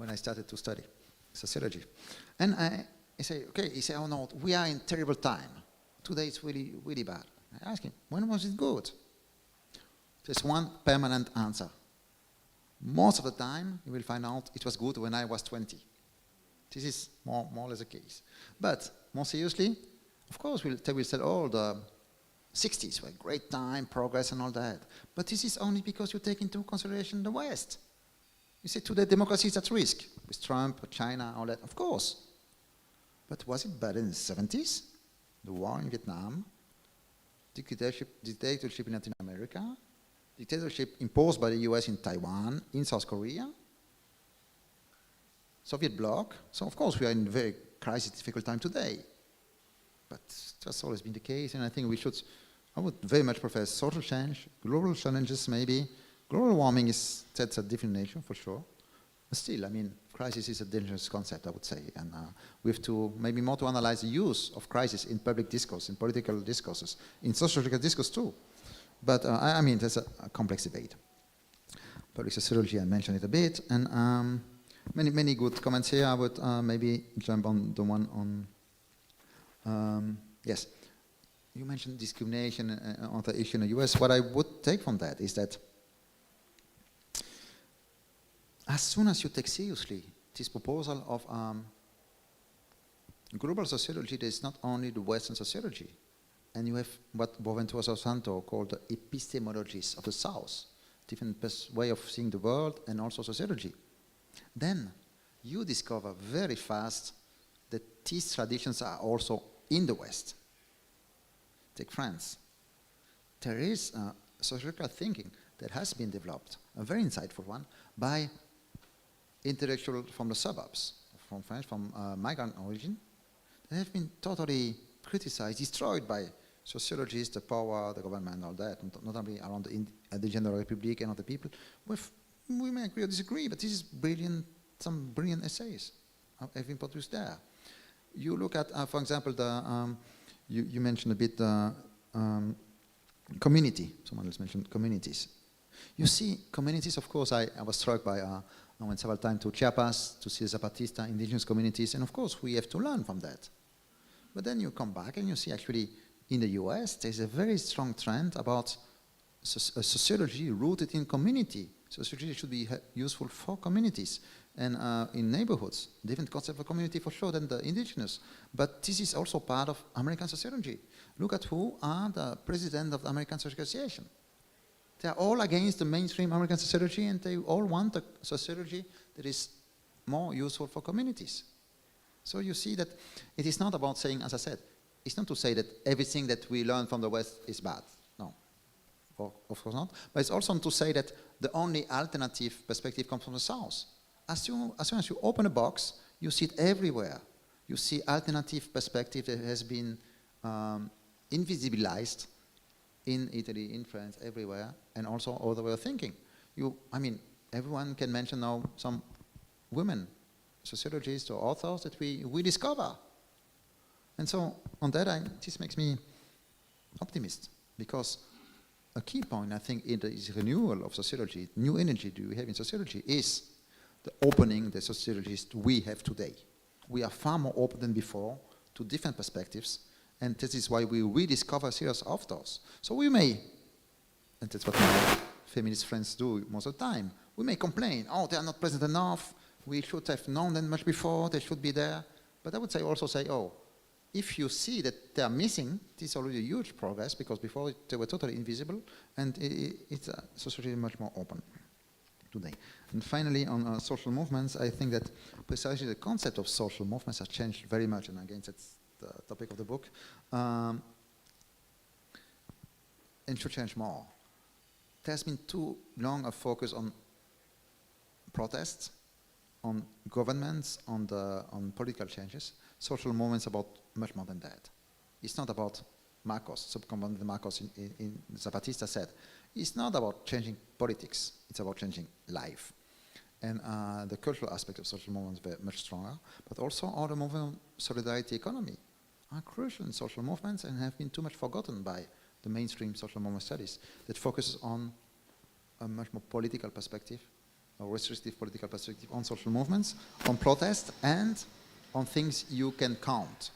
I started to study sociology. And I say, okay, he said, oh no, we are in terrible time. Today it's really, really bad. I ask him, when was it good? There's one permanent answer. Most of the time, you will find out it was good when I was 20. This is more or less the case. But more seriously, of course, they will say all the 60s were a great time, progress and all that. But this is only because you take into consideration the West. You say today democracy is at risk, with Trump, China, all that, of course. But was it better in the 70s? The war in Vietnam, dictatorship in Latin America, dictatorship imposed by the US in Taiwan, in South Korea, Soviet bloc. So of course we are in a very crisis, difficult time today. But that's always been the case, and I think we should I would very much prefer social change, global challenges maybe. Global warming that's a different nature for sure. But still, I mean, crisis is a dangerous concept, I would say. And we have to maybe more to analyze the use of crisis in public discourse, in political discourses, in sociological discourse too. But I mean, there's a complex debate. Public sociology, I mentioned it a bit. And many good comments here. I would maybe jump on the one on, yes. You mentioned discrimination on the issue in the US. What I would take from that is that as soon as you take seriously this proposal of global sociology, there is not only the Western sociology, and you have what Boaventura Santo called the epistemologies of the South, different way of seeing the world and also sociology. Then you discover very fast that these traditions are also in the West. Take France. There is sociological thinking that has been developed, a very insightful one, by intellectuals from the suburbs, from France, from migrant origin. They have been totally criticized, destroyed by sociologists, the power, the government, all that, not only around the General Republic and other people. We may agree or disagree, but this is brilliant, some brilliant essays have been produced there. You look at, for example, you mentioned a bit community. Someone else mentioned communities. You see, communities, of course, I was struck by, I went several times to Chiapas to see the Zapatista indigenous communities, and of course, we have to learn from that. But then you come back and you see actually in the US, there's a very strong trend about sociology rooted in community. Sociology should be useful for communities and in neighborhoods. Different concept of community for sure than the indigenous. But this is also part of American sociology. Look at who are the president of the American Sociological Association. They are all against the mainstream American sociology, and they all want a sociology that is more useful for communities. So you see that it is not about saying, as I said, it's not to say that everything that we learn from the West is bad. No, of course not. But it's also to say that the only alternative perspective comes from the South. As soon as you open a box, you see it everywhere. You see alternative perspective that has been invisibilized in Italy, in France, everywhere, and also other way of thinking. I mean, everyone can mention now some women sociologists or authors that we discover. And so on that, this makes me optimist, because a key point, I think, in the renewal of sociology, new energy do we have in sociology, is the opening the sociologists we have today. We are far more open than before to different perspectives, and this is why we rediscover serious authors. So we may, and that's what my feminist friends do most of the time, we may complain, oh, they are not present enough, we should have known them much before, they should be there. But I would also say, oh, if you see that they are missing, this is already a huge progress, because before they were totally invisible, and it's society much more open today. And finally, on social movements, I think that precisely the concept of social movements has changed very much, and again, that's the topic of the book, and should change more. There's been too long a focus on protests, on governments, on political changes. Social movements about much more than that. It's not about Marcos, subcomponent Marcos in Zapatista said, it's not about changing politics, it's about changing life. And the cultural aspect of social movements is much stronger, but also all the movement solidarity economy are crucial in social movements and have been too much forgotten by the mainstream social movement studies that focuses on a much more political perspective, a restrictive political perspective on social movements, on protest, and on things you can count.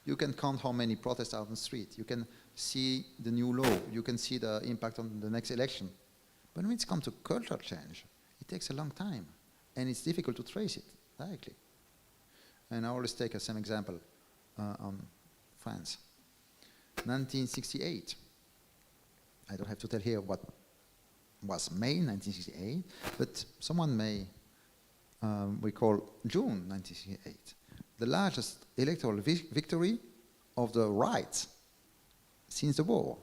You can count how many protests are on the street. You can see the new law. You can see the impact on the next election. But when it comes to cultural change, it takes a long time, and it's difficult to trace it directly. And I always take as an example on France. 1968. I don't have to tell here what was May 1968, but someone may recall June 1968, the largest electoral victory of the right since the war.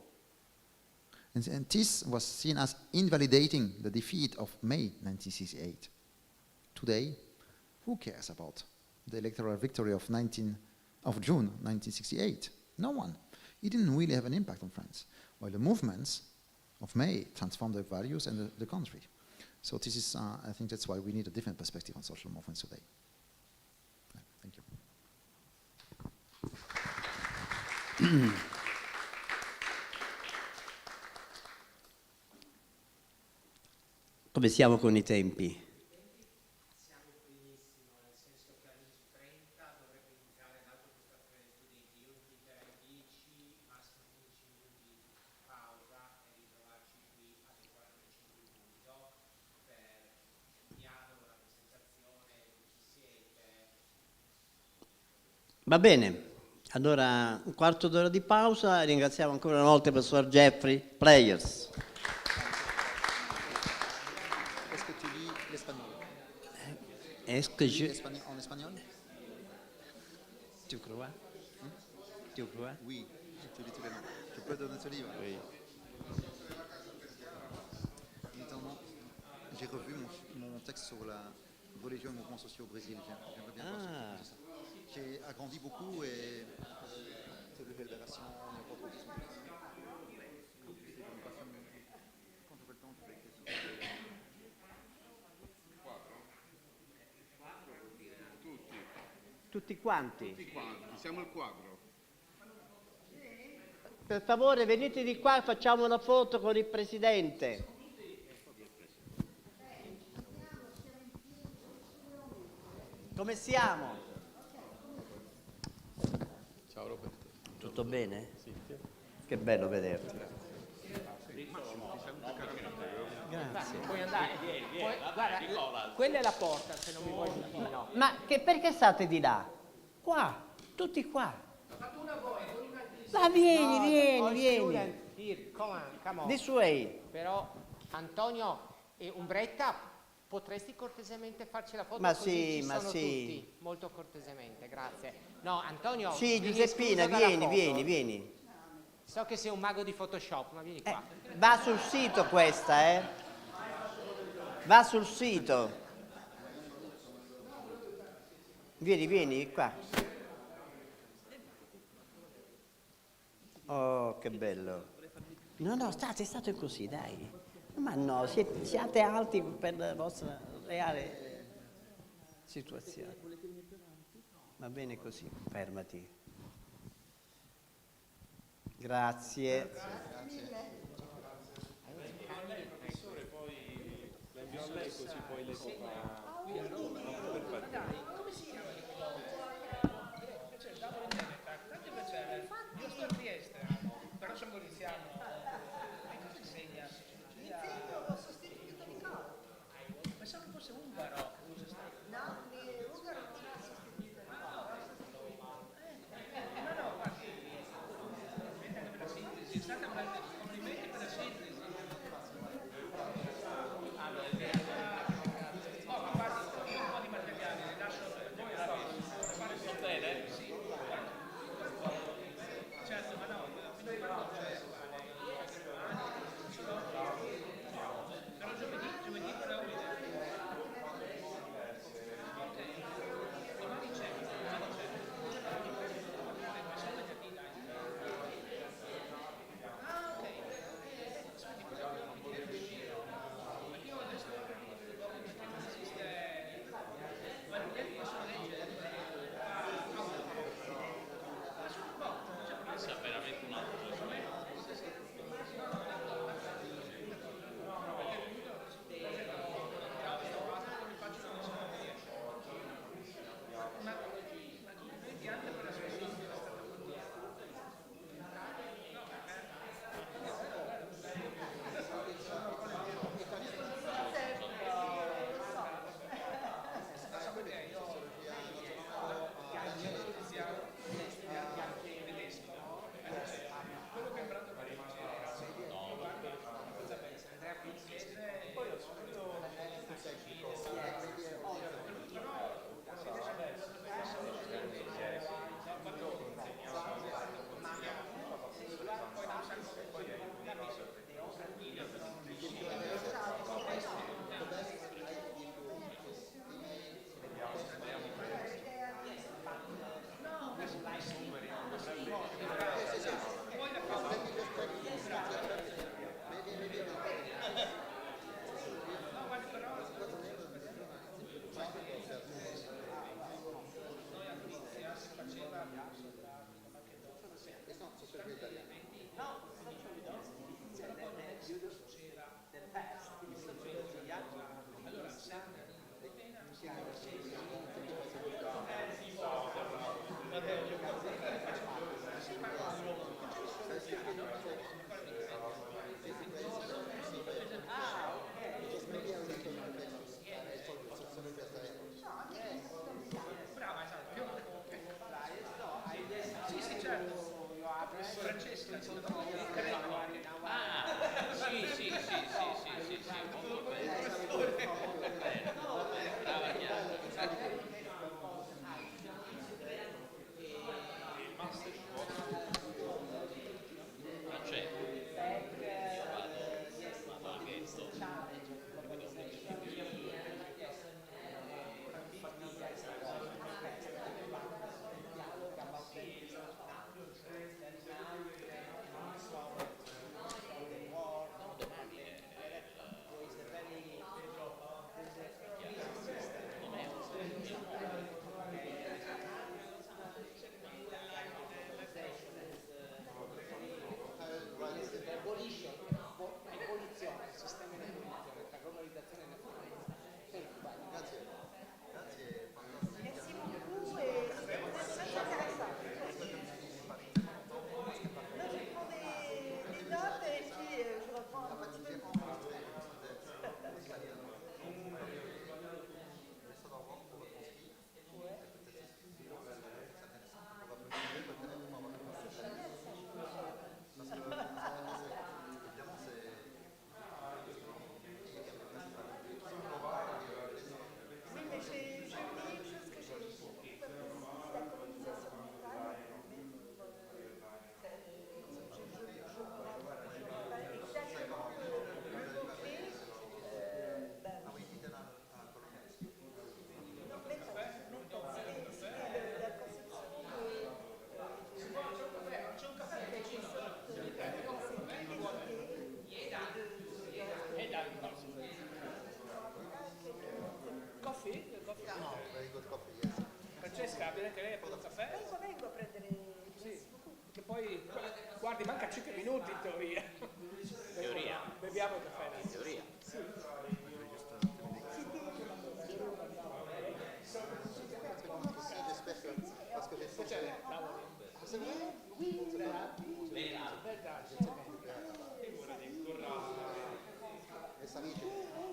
And this was seen as invalidating the defeat of May 1968. Today, who cares about the electoral victory of June 1968? No one. it didn't really have an impact on France, while the movements of May transformed the values and the country. So this is, I think that's why we need a different perspective on social movements today. Yeah, thank you. Come siamo con i tempi? Siamo benissimo, nel senso che alle 11:30 dovrebbe iniziare l'autopostazione degli studenti. Io inviterei 10, massimo 15 minuti di pausa e ritrovarci qui alle 45 punto per il dialogo, la presentazione, dove ci siete. Va bene, allora un quarto d'ora di pausa, ringraziamo ancora una volta il professor Jeffrey Players. Est-ce que tu lis l'espagnol? Est-ce que je... En espagnol? Tu crois? Tu crois? Oui, je lis tous les noms. Je peux donner ce livre? Oui. Notamment, j'ai revu mon texte sur la religion et mouvements sociaux au Brésil. J'aimerais bien voir ça. J'ai agrandi beaucoup et cette nouvelle version n'est pas trop disponible. Quand j'aurai le temps, je vais écrire. Tutti quanti? Tutti quanti, siamo il quadro. Per favore venite di qua e facciamo una foto con il Presidente. Come siamo? Ciao Roberto. Tutto bene? Sì. Che bello vederti. Grazie. Puoi andare, guarda, quella è la porta, se non mi vuoi vicino. Ma perché state di là? Qua, tutti qua. Ma vieni. Here, come on. This way. Però Antonio e Umbretta, potresti cortesemente farci la foto? Ma così sì, ci ma sono sì. tutti, molto cortesemente, grazie. No, Antonio, Sì, vieni Giuseppina, escluso dalla foto. vieni. So che sei un mago di Photoshop, ma vieni qua. Va sul sito questa, Va sul sito. Vieni qua. Oh, che bello. No, state così, dai. Ma no, siate alti per la vostra reale situazione. Va bene così, fermati. Grazie. Professore, poi la invio a lei così poi le fa... Come si chiama di quello? C'è Davor in Veneto, tanto piacere. Io sto a Trieste, però sono goriziano. E cosa insegna sociologia? Insegno sostituito di corpo. Pensavo fosse ungaro. No, ungaro non ha sostituito di corpo. No, guardi, per la sintesi, è stata complimenti per la sintesi. Ma guardi, un po' di materiale, molto bene. Brava Chiara. Non c'è. Io vado a Ghetto. Francesca, viene anche lei a prendere un caffè? Vengo a prendere... Sì, che poi, guardi, manca 5 minuti in teoria. Teoria. Beviamo il caffè. In teoria. Sì.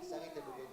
Salite perché